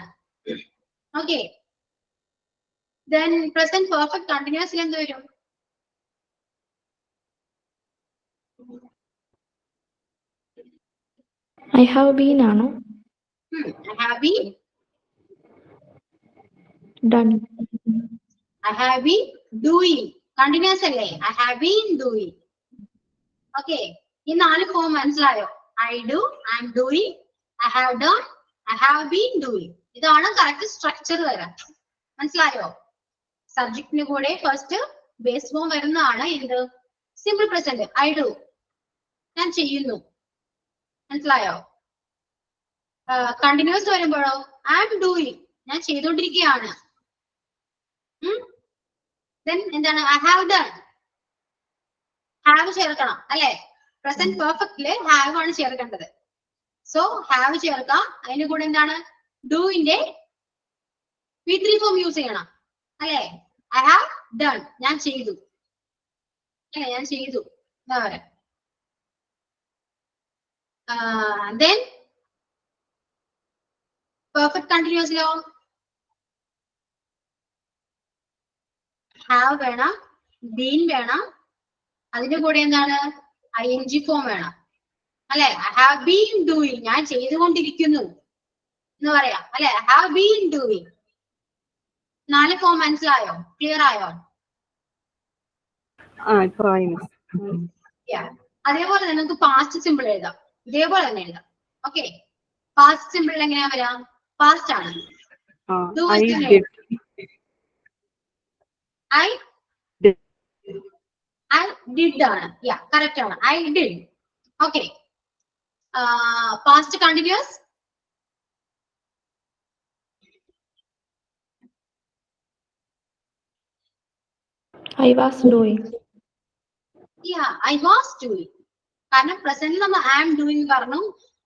Okay. Then present perfect continuously എന്ത് വരും? I have been ആണോ? I have been. Done. I have been doing. Continuous അല്ലേ? I have been doing. Okay. ഈ 4 ഫോം മനസ്സിലായോ? I do, I am doing, I have done, I have been doing. ഇതാണ് കറക്റ്റ് സ്ട്രക്ചർ വരാൻ. മനസ്സിലായോ? സബ്ജക്റ്റിന് കൂടെ ഫസ്റ്റ് ബേസ് ഫോം വരുന്നതാണ് എന്ത്? Simple present. ഐ ഡു, ഞാൻ ചെയ്യുന്നു. മനസ്സിലായോ? കണ്ടിന്യൂസ് വരുമ്പോഴോ ഐ ആം ഡൂയിങ്, ഞാൻ ചെയ്തുകൊണ്ടിരിക്കുകയാണ്. Then എന്താണ്? I have done. ഹാവ് ചേർക്കണം അല്ലെ? പ്രസന്റ് പെർഫെക്റ്റില് ഹാവ് ആണ് ചേർക്കേണ്ടത്. സോ ഹാവ് ചേർക്കാം. അതിന്റെ കൂടെ എന്താണ്? ഡൂയിന്റെ V3 ഫോം യൂസ് ചെയ്യണം അല്ലെ? ഐ ഹാവ് ഡൺ, ഞാൻ ചെയ്തു അല്ലെ? ഞാൻ ചെയ്തു എന്താ പറയാ? Then പെർഫെക്റ്റ് കണ്ടിന്യൂസിലോ ഹാവ് വേണം, ബീൻ വേണം, അതിന്റെ കൂടെ എന്താണ്? ING ഫോം വേണം അല്ലെ? ഐ ഹാവ് ബീൻ ഡൂയിങ്, ഞാൻ ചെയ്തുകൊണ്ടിരിക്കുന്നു എന്ന് പറയാം അല്ലെ? I have been doing. 4 form മനസ്സിലായോ? ക്ലിയർ ആയോ? അതേപോലെ തന്നെ നമുക്ക് പാസ്റ്റ് സിമ്പിൾ എഴുതാം. ഇതേപോലെ തന്നെ എഴുതാം. ഓക്കെ. പാസ്റ്റ് സിമ്പിൾ എങ്ങനെയാ വരാം? പാസ്റ്റ് ആണ്. I did ആണ്. കറക്റ്റ് ആണ്. I did. Okay. Past continuous I was doing. I was doing. കാരണം പ്രസന്റിൽ നമ്മൾ I am doing പറഞ്ഞു,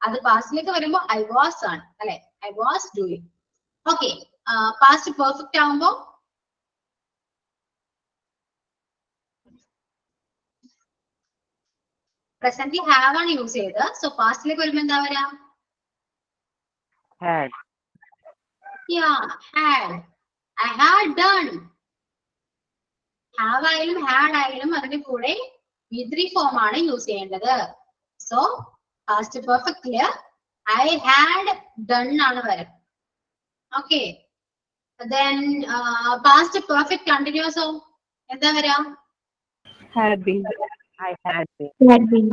അത് പാസ്റ്റിലേക്ക് വരുമ്പോ I was ആണ് അല്ലെ? I was doing. Okay. Past perfect ആവുമ്പോ പ്രസന്റിൽ ഹാവ് ആണ് യൂസ് ചെയ്തത്. സോ പാസ്റ്റിലേക്ക് വരുമ്പോ എന്താ വരാ? Had. Had. I had done. Have ആയാലും ഹാഡ് ആയാലും അതിന്റെ കൂടെ V3 ഫോം ആണ് യൂസ് ചെയ്യേണ്ടത്. സോ പാസ്റ്റ് പെർഫെക്റ്റില് I had done ആണ് വരും. ഓക്കെ. Then പാസ്റ്റ് പെർഫെക്റ്റ് കണ്ടിന്യൂസോ എന്താ വരാ? Had been. I had been. Had been.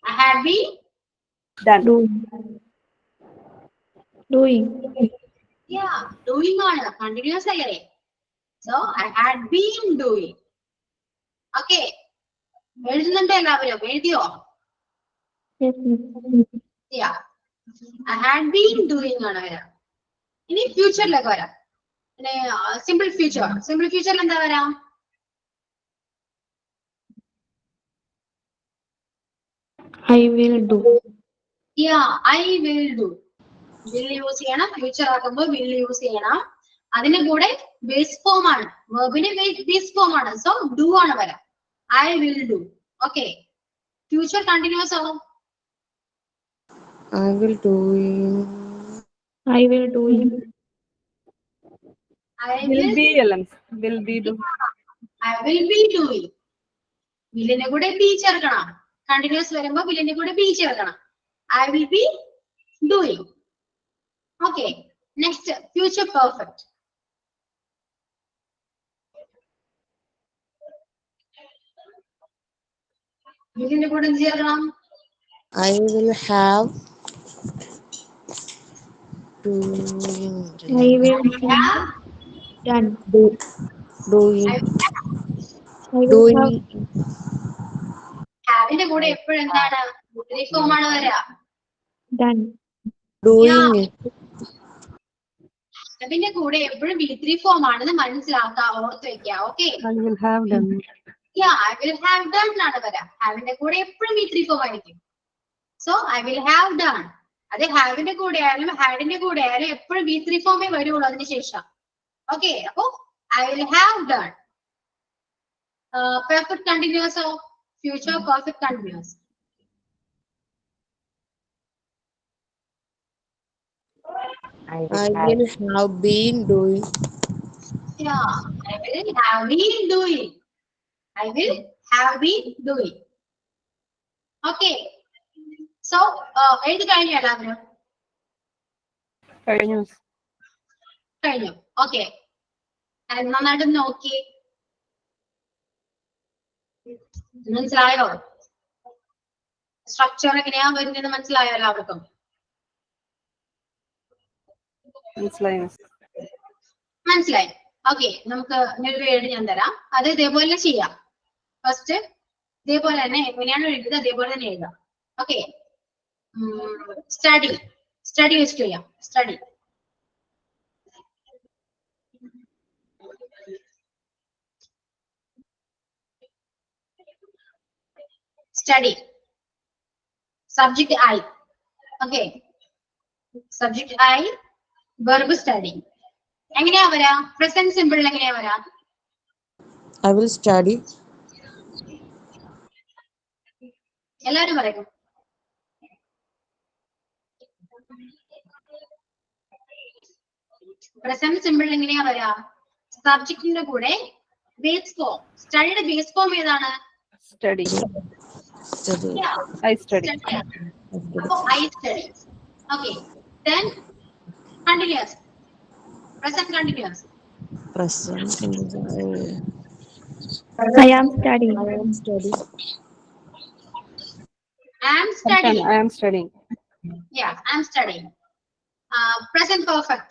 I had been Done. Doing. Doing ആണ്. കണ്ടിന്യൂസ് അല്ലേ? So I had been doing. Okay. എഴുതുന്നുണ്ടോ എല്ലാവരും? എഴുതിയോ? Yes, miss. Yeah. I had been doing ആണ് വരാ. ഇനി ഫ്യൂച്ചറിലേക്ക് വരാം. പിന്നെ സിമ്പിൾ ഫ്യൂച്ചർ. സിമ്പിൾ ഫ്യൂച്ചറിൽ എന്താ വരാ? I will do. Yeah, I will do. Will use ചെയ്യണം. ഫ്യൂച്ചർ ആക്കുമ്പോൾ will യൂസ് ചെയ്യണം. അതിന്റെ കൂടെ ബേസ് ഫോം ആണ്. വെർബിന്റെ ബേസ് ഫോം ആണ്. സോ do ആണ് വരാ. I will do. Okay. Future continuous ആവും. I will do. I will do it. I Will will be elements. Will be do. I will be doing. വില്ലിന്റെ കൂടെ ബി ചേർക്കണം. കണ്ടിന്യൂസ് വരുമ്പോ വില്ലിന്റെ കൂടെ ബി ചേർക്കണം. I will be doing. Okay. Next, future perfect. വില്ലിന്റെ കൂടെ എന്ത് ചേർക്കണം? I will have I will have done. doing I will I will doing have ഹാവിന്റെ കൂടെ എപ്പോഴും എന്താണ്? ഫോം ആണ് വരാ. done. doing ഹാവിന്റെ കൂടെ എപ്പോഴും V3 ഫോം ആണെന്ന് മനസ്സിലാക്കാം, ഓർത്ത് വെക്കാം. Okay. I will have done. Yeah, I will have done ആണ് വരാ. ഹാവിന്റെ കൂടെ എപ്പോഴും V3 ഫോം ആയിരിക്കും. So I will have done. അതെ, ഹാവിന്റെ കൂടെ ആയാലും ഹാഡിന്റെ കൂടെ ആയാലും എപ്പോഴും V3 ഫോമേ വരുള്ളൂ അതിന് ശേഷം. ഓക്കെ, അപ്പൊ I will have done. Perfect continuous or future perfect continuous? I will have been doing. Yeah, I will have been doing. I will have been doing. Okay. So, എഴുതി കഴിഞ്ഞു എല്ലാവരും? കഴിഞ്ഞു. കഴിഞ്ഞു. ഓക്കെ. നന്നായിട്ട് നോക്കി. മനസ്സിലായോ? സ്ട്രക്ചർ എങ്ങനെയാ വരുന്നത് മനസ്സിലായോ എല്ലാവർക്കും? മനസ്സിലായി. മനസ്സിലായി. ഓക്കെ, നമുക്ക് ഒരു ഏട് ഞാൻ തരാം. അത് ഇതേപോലെ ചെയ്യാം. ഫസ്റ്റ് ഇതേപോലെ തന്നെ എങ്ങനെയാണ് എഴുതുന്നത് അതേപോലെ തന്നെ എഴുതാം. ഓക്കെ. സ്റ്റഡി. സ്റ്റഡി വെച്ചിട്ട് ചെയ്യാം. Study. Study. Subject I. Okay. Subject I. Verb study. എങ്ങനെയാ വരാ? പ്രസന്റ് സിമ്പിൾ എങ്ങനെയാ വരാ? I will study. എല്ലാരും പറയും. പ്രസന്റ് സിമ്പിൾ എങ്ങനെയാ വരാ? സബ്ജക്റ്റിന്റെ കൂടെ ബേസ് ഫോം. സ്റ്റഡിയുടെ ബേസ് ഫോം ഏതാണ്? Study. Study. Yeah. I study. അപ്പൊ I study. Okay. Then continuous. Present continuous. Present. I am studying. I am studying. I am studying. I am studying. Yeah, I am studying. Present perfect.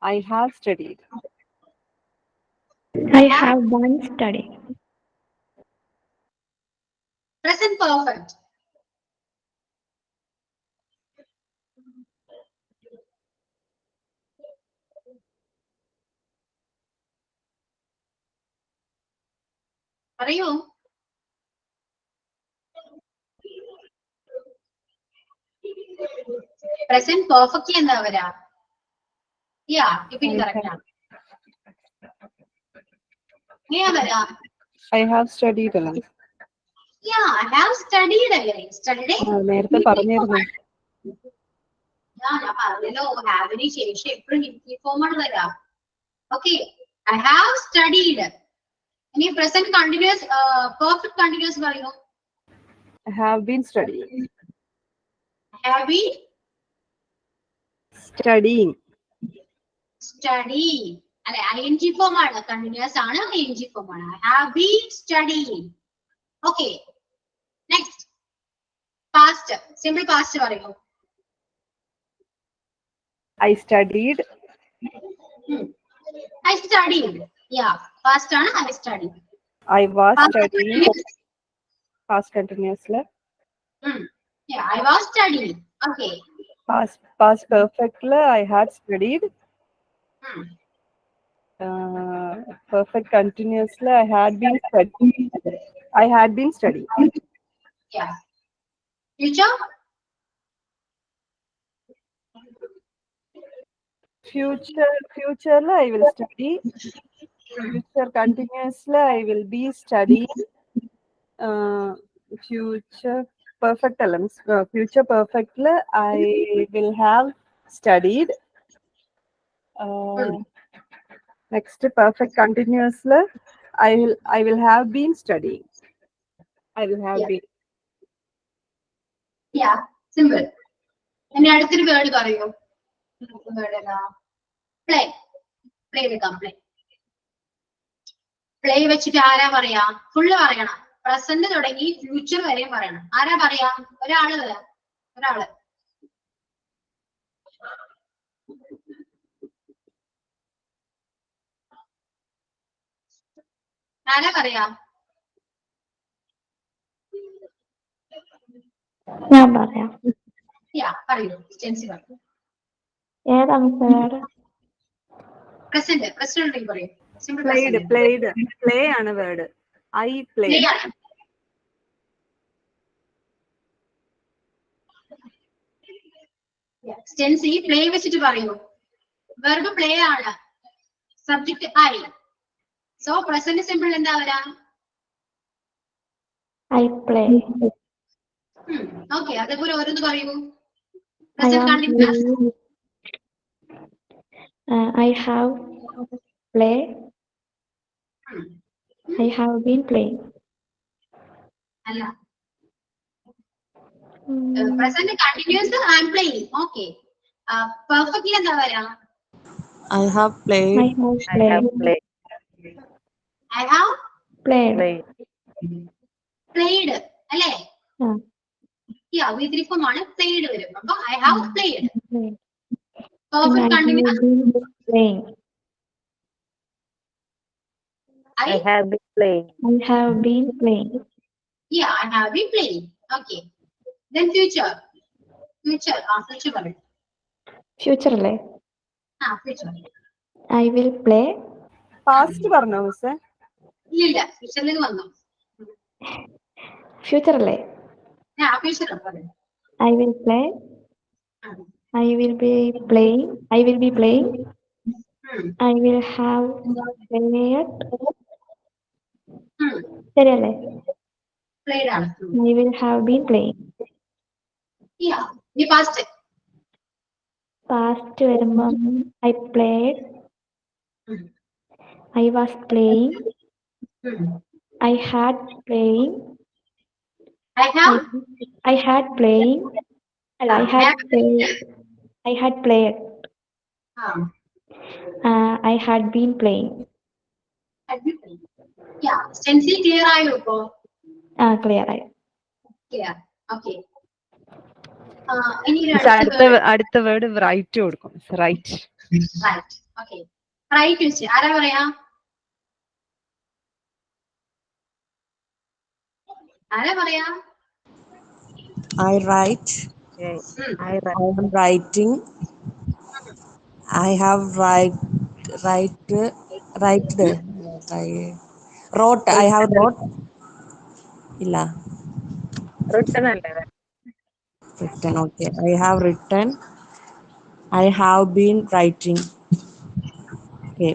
I have studied. I have done study. Present perfect. പറയൂ. പ്രസന്റ് പെർഫെക്റ്റ്ലി എന്താ വരാ? യാ, ഇപ്പിനി കറക്റ്റ് ആണ്. എങ്ങനെയാ വരാ? I have studied. Yeah, I have studied അല്ലേ? Studied. നേരത്തെ പറഞ്ഞിരുന്നു. ഞാൻ പറഞ്ഞല്ലോ, ഹാവിന് ശേഷം എപ്പോഴും ഫോം ആണ് വരാ. Okay, I have studied. ഇനി പ്രസന്റ് കണ്ടിന്യൂസ് പെർഫെക്റ്റ് കണ്ടിന്യൂസ് പറയൂ. I have been studying. Have been Studying. study. അല്ലെ, ing ഫോം ആണ്. കണ്ടിന്യൂസ് ആണ്, ing ഫോം ആണ്. I have been studying. Okay. Next. Past. Simple past പറയൂ. I studied. I studied. Yeah, past ആണ് I studied. I was Past studying. continuous. Past continuously. Yeah, I was studying. Okay. Past perfectly, I had studied. Hmm. Perfect continuously, I had been studying. I had been studying. Yeah. Future? Future, I will study. Future continuously, I will be studying. Future perfect elements. Future perfectly, I will have studied. Next, perfect continuously, I will have been studying. I will have Yeah. been. Yeah, simple. ഇനി അടുത്തൊരു വേർഡ് പറയൂ. വേർഡ് ഏതാ? പ്ലേ. പ്ലേ എടുക്കാം. പ്ലേ. പ്ലേ വെച്ചിട്ട് ആരാ പറയാ? ഫുള്ള് പറയണം. പ്രസന്റ് തുടങ്ങി ഫ്യൂച്ചർ വരെയും പറയണം. ആരാ പറയാ? ഒരാള്. ആരാ പറയാ? ഞാൻ പറയാം. പറയൂ. സ്റ്റെൻസി പറയൂ. ഏതാ മിസ് വേർഡ്? പ്രസന്റ് ഉണ്ടെങ്കിൽ പറയൂ. Simple Played. Play ആണ് വേർഡ്. I played. സ്റ്റെൻസി പ്ലേ വെച്ചിട്ട് പറയൂ. വെർബ് പ്ലേ ആണ്. Subject I. So present simple എന്താ വരാ? I play. ഓക്കെ, അതേപോലെ ഓരോന്ന് പറയൂ. I am playing. I have played. I have been playing. അല്ല, present continuous I am playing. Okay, perfectly എന്താ വരാ? I have played. I have played. I have Played. played അല്ലേ? വിദ്രിഫമാണ് പ്ലേഡ് വരും. അപ്പൊ I have played. Perfect continuous Playing. I have been playing. I have been playing. Yeah, I have been playing. Okay. Then future. Future പറയൂ. Future അല്ലേ? Future. I will play. Past പറഞ്ഞോ മിസ്സേ? ഇല്ല, ഫ്യൂച്ചറിലേക്ക് വന്നു. Future അല്ലേ? ഫ്യൂച്ചർ പറയൂ. I will play. I will be playing. I will be playing. I will have played. ശരിയല്ലേ? Played ആണ്. I will have been playing. Yeah. ഇനി past. Past വരുമ്പം I played. I was playing. I had playing. I had playing. I had played. I had played. I had been playing. Yeah. Stencil clear ആയോ ഇപ്പോ? Clear ആയി. Clear. Okay. ഇനി അടുത്ത വേർഡ് റൈറ്റ് കൊടുക്കും. റൈറ്റ്. റൈറ്റ്. ഓക്കെ. റൈറ്റ് വെച്ച് ആരാ പറയാ? ആരാ പറയാ? I write. I am writing. I have wrote. I have wrote. Illa. Written അല്ലേ? Written. Okay. I have written. I have been writing. Okay.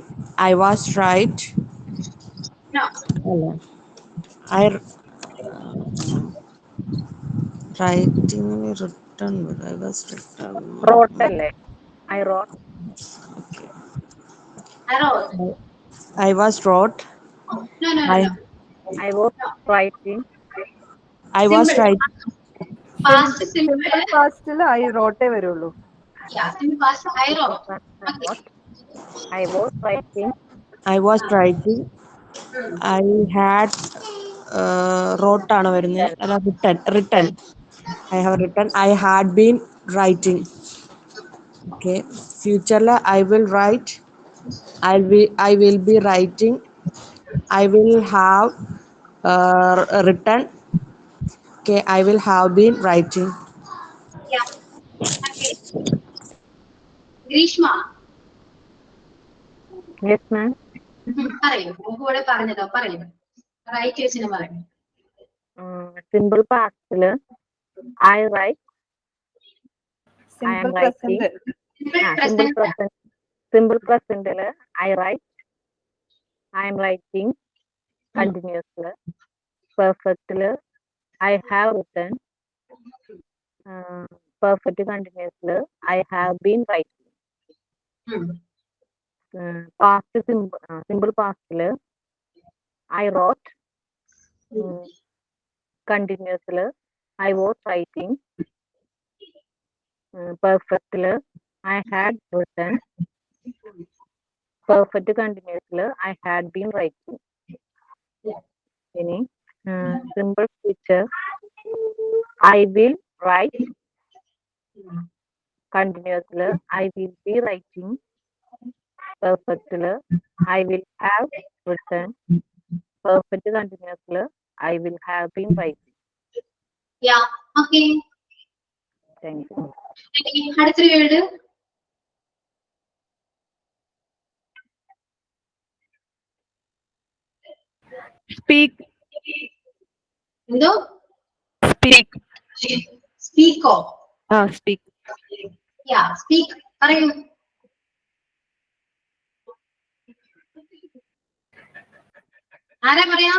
I was right. No. I writing written. I was written. Wrote അല്ലേ? I wrote. Okay. I wrote. I was wrote. No. I was writing. I was right. Past simple. Past I wrote വരുള്ളൂ. Yeah, simple past I wrote. Okay. I was writing. I was writing. I had wrote ആണ് വരുന്നത്. അല്ല, written. I have written. I had been writing. Okay. Future I will write. I will be writing. I will have written. Okay, I will have been writing. Yeah. Okay. Greeshma Yes, ma'am. പറയൂ. നമുക്ക് ഇവിടെ പറഞ്ഞതോ പറയൂ. റൈറ്റേഴ്സിന് പറയൂ. Simple past. I write. I am Simple writing. present. Simple present. I write. I am writing. Continuously. Perfect. I have written. Perfect continuously. I have been writing. Past simple past. I wrote. Continuously. I was writing. Perfectly. I had written. Perfect continuously. I had been writing. Any simple future. I will write. Continuously. I will be writing. Perfectly. I will have written. Perfect continuously. I will have been writing. Yeah. Okay. Thank you. അടുത്തൊരു വേർഡ്. Speak. എന്തോ? Speak. സ്പീക്കോ? Speak. Yeah, speak. പറയൂ. ആരാ പറയാ?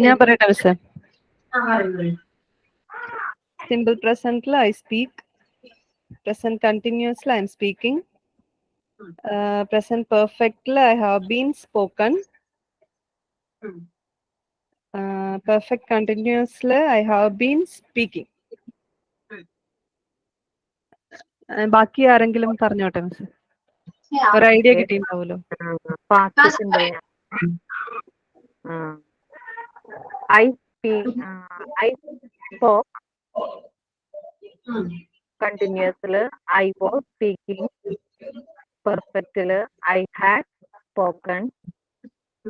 ഞാൻ പറയട്ടെ മിസ്സേ. പറയൂ. Simple present I speak. Present continuously I am speaking. Present perfectly I have been spoken. Perfect continuously I have been speaking. ബാക്കി ആരെങ്കിലും പറഞ്ഞോട്ടെ മിസ്. ഒരു idea കിട്ടിയിട്ടുണ്ടാവുമല്ലോ. Past simple. I speak. I spoke. Continuously I was speaking. Perfectly I had spoken.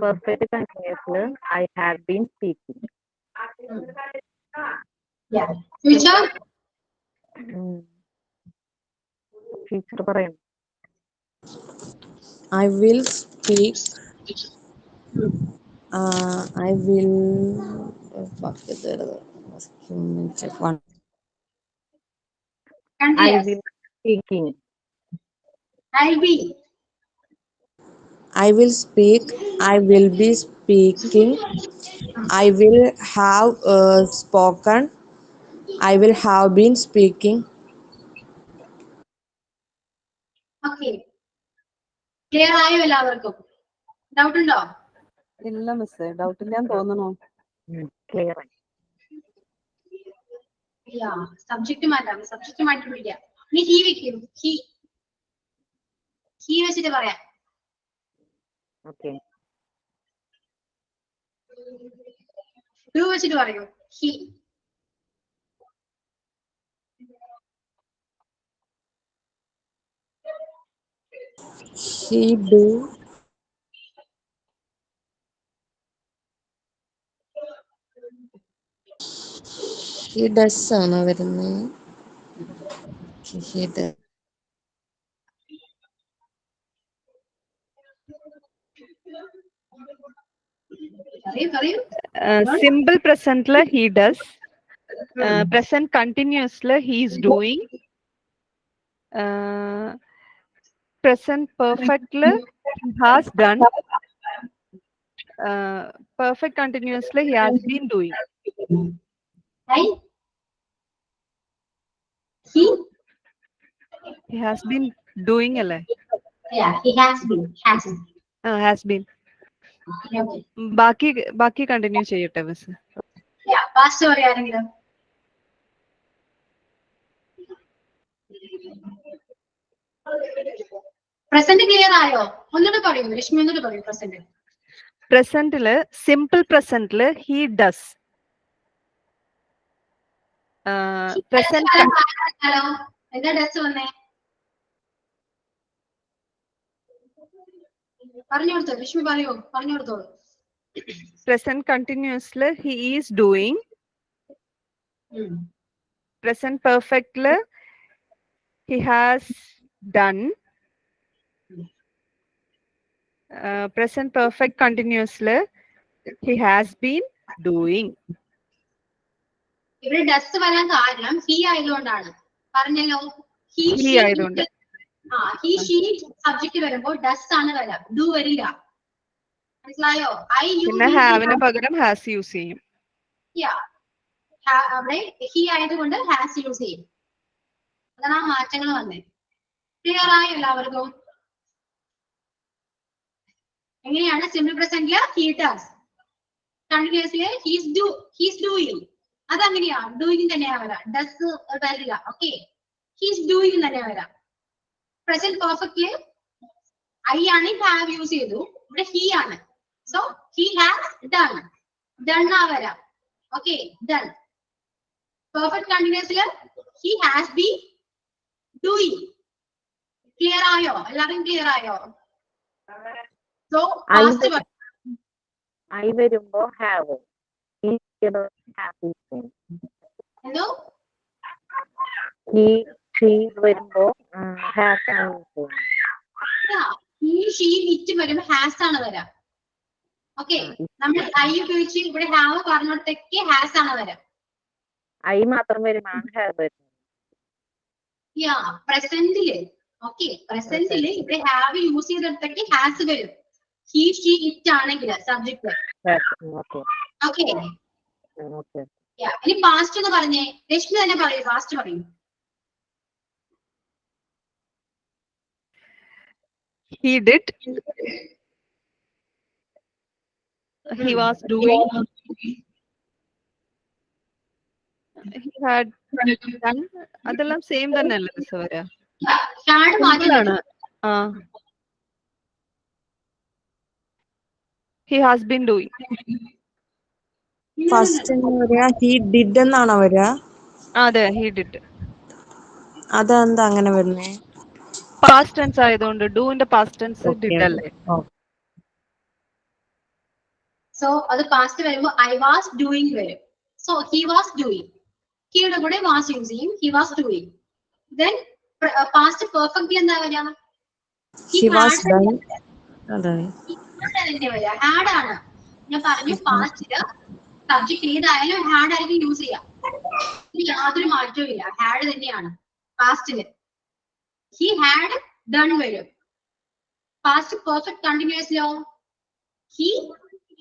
Perfect continuously I had been speaking. Yeah. Future? Future പറയണം. I will speak. I will. Check one. I will be speaking. I'll be. I will speak. I will be speaking. I will have spoken. I will have been speaking. Okay. Clear ആയോ എല്ലാവർക്കും? ഡൗട്ട് ഉണ്ടോ? ഇല്ല മിസ്സേ, ഡൗട്ട് ഇല്ലാന്ന് തോന്നണോ? ക്ലിയർ. സബ്ജക്ട് മാറ്റാം. സബ്ജക്ട് മാറ്റി പിടിക്കാം. ഇനി ഹീ വെക്കും. ഹീ വെച്ചിട്ട് പറയാം. ഓക്കെ. ഡു വെച്ചിട്ട് പറയൂ. He. He do. He does ആണ് വരുന്നത്. He does. Simple presently he does. Present continuously he is doing. Present perfectly he has done. Perfect continuously he has been doing. He has been doing അല്ലേ? Yeah, he has been. Has been. ബാക്കി കണ്ടിന്യൂ ചെയ്യട്ടെ മിസ്. പാസ്റ്റ് പറയാനെങ്കിലും പ്രസന്റ് ക്ലിയർ ആയോ? ഒന്നുകൂടെ പറയൂ രശ്മി, ഒന്നുകൂടെ പറയൂ. പ്രസന്റില് സിമ്പിൾ പ്രസന്റില് he does. present ഹലോ എന്താ ഡസ് വന്നേ പറഞ്ഞു കൊടുത്തോ വിഷ്ണു പറയൂ പറഞ്ഞു കൊടുത്തോളൂ present continuously he is doing. Present perfectly he has done. Present perfect continuously he has been doing. ഇവിടെ ഡസ് വരാൻ കാരണം ഹി ആയതുകൊണ്ടാണ് പറഞ്ഞല്ലോ He ആയതുകൊണ്ട്. ഹി ഷീ സബ്ജക്ട് വരുമ്പോൾ ഡസ് ആണ് വരാം ഡു വരില്ല മനസ്സിലായോ ഐ യു പിന്നെ ഹാവിന് പകരം ഹാസ് യൂസ് ചെയ്യും. അവിടെ ഹി ആയതുകൊണ്ട് ഹാസ് യൂസ് ചെയ്യും അതാണ് ആ മാറ്റങ്ങൾ വന്നേ ക്ലിയർ ആയോ എല്ലാവർക്കും എങ്ങനെയാണ് സിമ്പിൾ പ്രസന്റില് he does continuously he's doing അതങ്ങനെയാ ഡൂയിങ് തന്നെയാ വരാം ഡസ് വരില്ല ഓക്കെ ഹീസ് ഡൂയിങ് തന്നെ വരാം പ്രസന്റ് പെർഫെക്റ്റ്ലി ഐ ആണ് ഹാവ് യൂസ് ചെയ്തു ഇവിടെ ഹി ആണ് സോ ഹി ഹാസ് ഡൺ ആ വരാം okay done perfect continuously he has been doing clear ആയോ എല്ലാവരും ക്ലിയർ ആയോ സോ I വരുമ്പോ have. എന്തോ She വരുമ്പോ has ഹി ഷീ ഇറ്റ് വരുമ്പോ ഹാസ് ആണ് വരാം ഓക്കെ നമ്മൾ ഐ ഉപയോഗിച്ച് ഇവിടെ ഹാവ് പറഞ്ഞോടത്തേക്ക് ഹാസ് ആണ് വരാം I മാത്രം വരുമ്പോഴാണ് have വരുന്നത്. പ്രസന്റില് ഓക്കെ പ്രസന്റില് ഇവിടെ ഹാവ് യൂസ് ചെയ്തിടത്തേക്ക് ഹാസ് വരും ഹി ഷീ ഇറ്റ് ആണെങ്കിൽ സബ്ജക്ട് ഓക്കെ ഇനി പാസ്റ്റ് എന്ന് പറഞ്ഞേ രശ്മി തന്നെ പറയൂ പാസ്റ്റ് പറയൂ He did. He was doing. He had done. അതെല്ലാം സെയിം തന്നെയല്ലേ മിസ് വരാ ആണ് He has been doing. First വരിക ഹി ഡിഡ് എന്നാണോ വരിക അതെ he did. അതെന്താ അങ്ങനെ വരുന്നേ പാസ്റ്റ് ടെൻസ് ആയതുകൊണ്ട് ഡൂന്റെ പാസ്റ്റ് ടെൻസ് ഡിഡ് അല്ലേ സോ അത് പാസ്റ്റ് വരുമ്പോ ഐ വാസ് ഡൂയിങ് വരും സോ ഹി വാസ് ഡൂയിങ് ഹിയുടെ കൂടെ വാസ് യൂസ് ചെയ്യും he was doing then past perfectly എന്താ വരിക ഹി വാസ് ഡൺ അതെ വരിക ഹാഡ് ആണ് ഞാൻ പറഞ്ഞു പാസ്റ്റില് സബ്ജക്ട് ഏതായാലും ഹാഡ് ആയിരിക്കും യൂസ് ചെയ്യാം യാതൊരു മാറ്റവും ഇല്ല ഹാഡ് തന്നെയാണ് പാസ്റ്റില് ഹി ഹാഡ് ഡൺ വരും പാസ്റ്റ് പെർഫെക്റ്റ് കണ്ടിന്യൂസ്ലോ he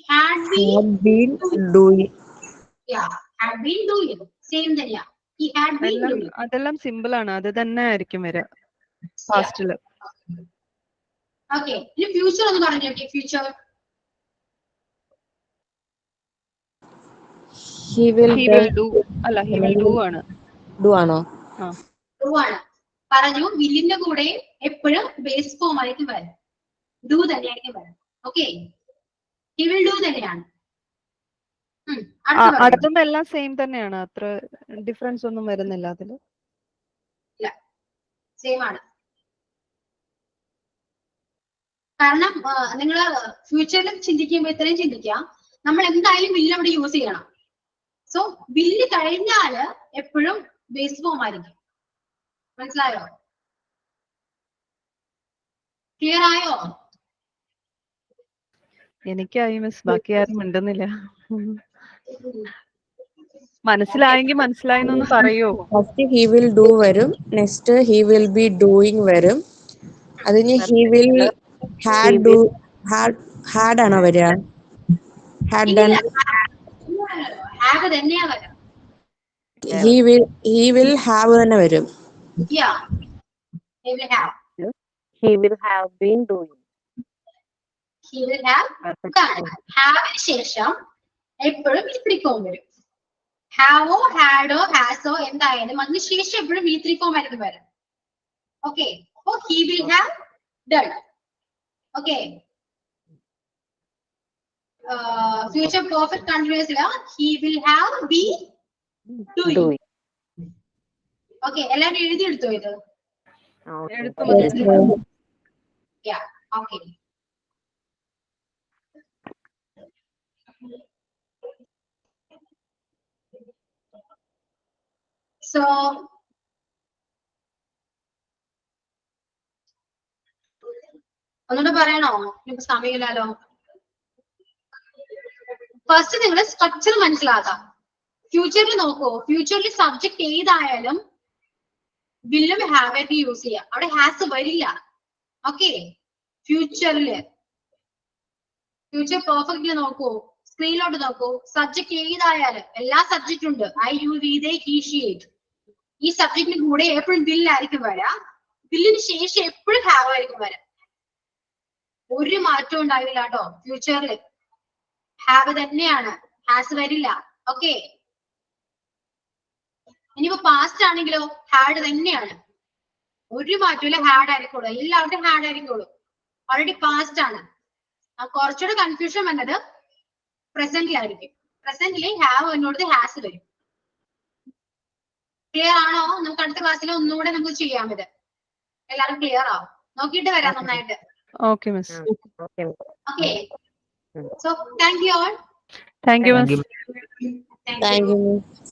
had been doing had been doing same തന്നെയാ he had been doing അതെല്ലാം സിമ്പിൾ ആണ് അത് തന്നെ ആയിരിക്കും വരിക പാസ്റ്റില് ഓക്കേ ഇനി ഫ്യൂച്ചർ ഒന്ന് പറഞ്ഞു നോക്കിയേ ഫ്യൂച്ചർ he will do അല്ല he will do ആണ് do ആണോ do ആണ് പറഞ്ഞു വില്ലിന്റെ കൂടെ എപ്പോഴും ബേസ് ഫോം ആയിരിക്കും വരും do തന്നെയായിരിക്കും വരും ഓക്കേ he will do തന്നെയാണ് അതും എല്ലാം സെയിം തന്നെയാണ് അത്ര ഡിഫറൻസ് ഒന്നും വരുന്നില്ല അതില് ഇല്ല സെയിം ആണ് കാരണം നിങ്ങൾ ഫ്യൂച്ചറിൽ ചിന്തിക്കുമ്പോൾ ഇത്രയും ചിന്തിക്കാം നമ്മൾ എന്തായാലും വില്ല് അവിടെ യൂസ് ചെയ്യണം സോ വില്ല് കഴിഞ്ഞാല് എപ്പോഴും ബേസ് ഫോം ആയിരിക്കും മനസ്സിലായോ ക്ലിയർ ആയോ എനിക്കായി മിസ് ബാക്കി ആരും മിണ്ടുന്നില്ല മനസ്സിലായെങ്കിൽ മനസ്സിലായെന്നൊന്ന് പറയോ ഫസ്റ്റ് ഹി വിൽ ഡു വരും next he will be doing വരും അതിന് ഹി വിൽ ഹാഡ് ആണോ വരിക had done he will have തന്നെ വരും he will have been doing he will have ശേഷം എപ്പോഴും V3 ഫോം വരും ഹാവോ ഹാഡോ ഹാസോ എന്തായാലും അതിന് ശേഷം എപ്പോഴും V3 ഫോം ആയിരിക്കും വരും ഓക്കെ അപ്പോ he will have done okay future perfect continuous he will have been doing okay, എല്ലാവരും എഴുതിയെടുത്തോ ഇത്? എടുത്തു Yes, ma'am. Yeah, okay. So, ഒന്നുകൂടെ പറയണോ? ഇപ്പൊ സമയമില്ലല്ലോ. ഫസ്റ്റ് നിങ്ങൾ സ്ട്രക്ചർ മനസ്സിലാക്കാം. ഫ്യൂച്ചറിൽ നോക്കൂ, ഫ്യൂച്ചറിൽ സബ്ജക്ട് ഏതായാലും വില്ലും ഹാവ് ആയിട്ട് യൂസ് ചെയ്യാം. അവിടെ ഹാസ് വരില്ല. ഓക്കെ, ഫ്യൂച്ചറില് ഫ്യൂച്ചർ പെർഫെക്റ്റ്ലി നോക്കൂ, സ്ക്രീനിലോട്ട് നോക്കൂ. സബ്ജക്ട് ഏതായാലും എല്ലാ സബ്ജക്റ്റും ഉണ്ട്. I, you, we, they, he, she, it. ഈ സബ്ജക്റ്റിന് കൂടെ എപ്പോഴും വില്ലായിരിക്കും വരാം. വില്ലിന് ശേഷം എപ്പോഴും ഹാവ് ആയിരിക്കും വരാം. ഒരു മാറ്റവും ഉണ്ടാവില്ല കേട്ടോ. ഫ്യൂച്ചറിൽ ഹാവ് തന്നെയാണ്, ഹാസ് വരില്ല. ഓക്കെ, ഇനിയിപ്പോ പാസ്റ്റ് ആണെങ്കിലോ ഹാഡ് തന്നെയാണ്, ഒരു മാറ്റമില്ല, ഹാഡ് ആയിരിക്കുള്ളൂ. എല്ലാവരുടെയും ഹാഡ് ആയിരിക്കുള്ളൂ. ഓൾറെഡി പാസ്റ്റ് ആണ്. കുറച്ചുകൂടെ കൺഫ്യൂഷൻ വന്നത് പ്രസന്റിലായിരിക്കും. പ്രസന്റില് ഹാവ് എന്നോട് ഹാസ് വരും. ക്ലിയർ ആണോ? നമുക്ക് അടുത്ത ക്ലാസ്സിൽ ഒന്നുകൂടെ നമുക്ക് ചെയ്യാം. ഇത് എല്ലാവരും ക്ലിയർ ആവും. നോക്കിയിട്ട് വരാം നന്നായിട്ട്. Okay, miss. Okay. Okay, so thank you all. Thank you, miss. Thank you, miss.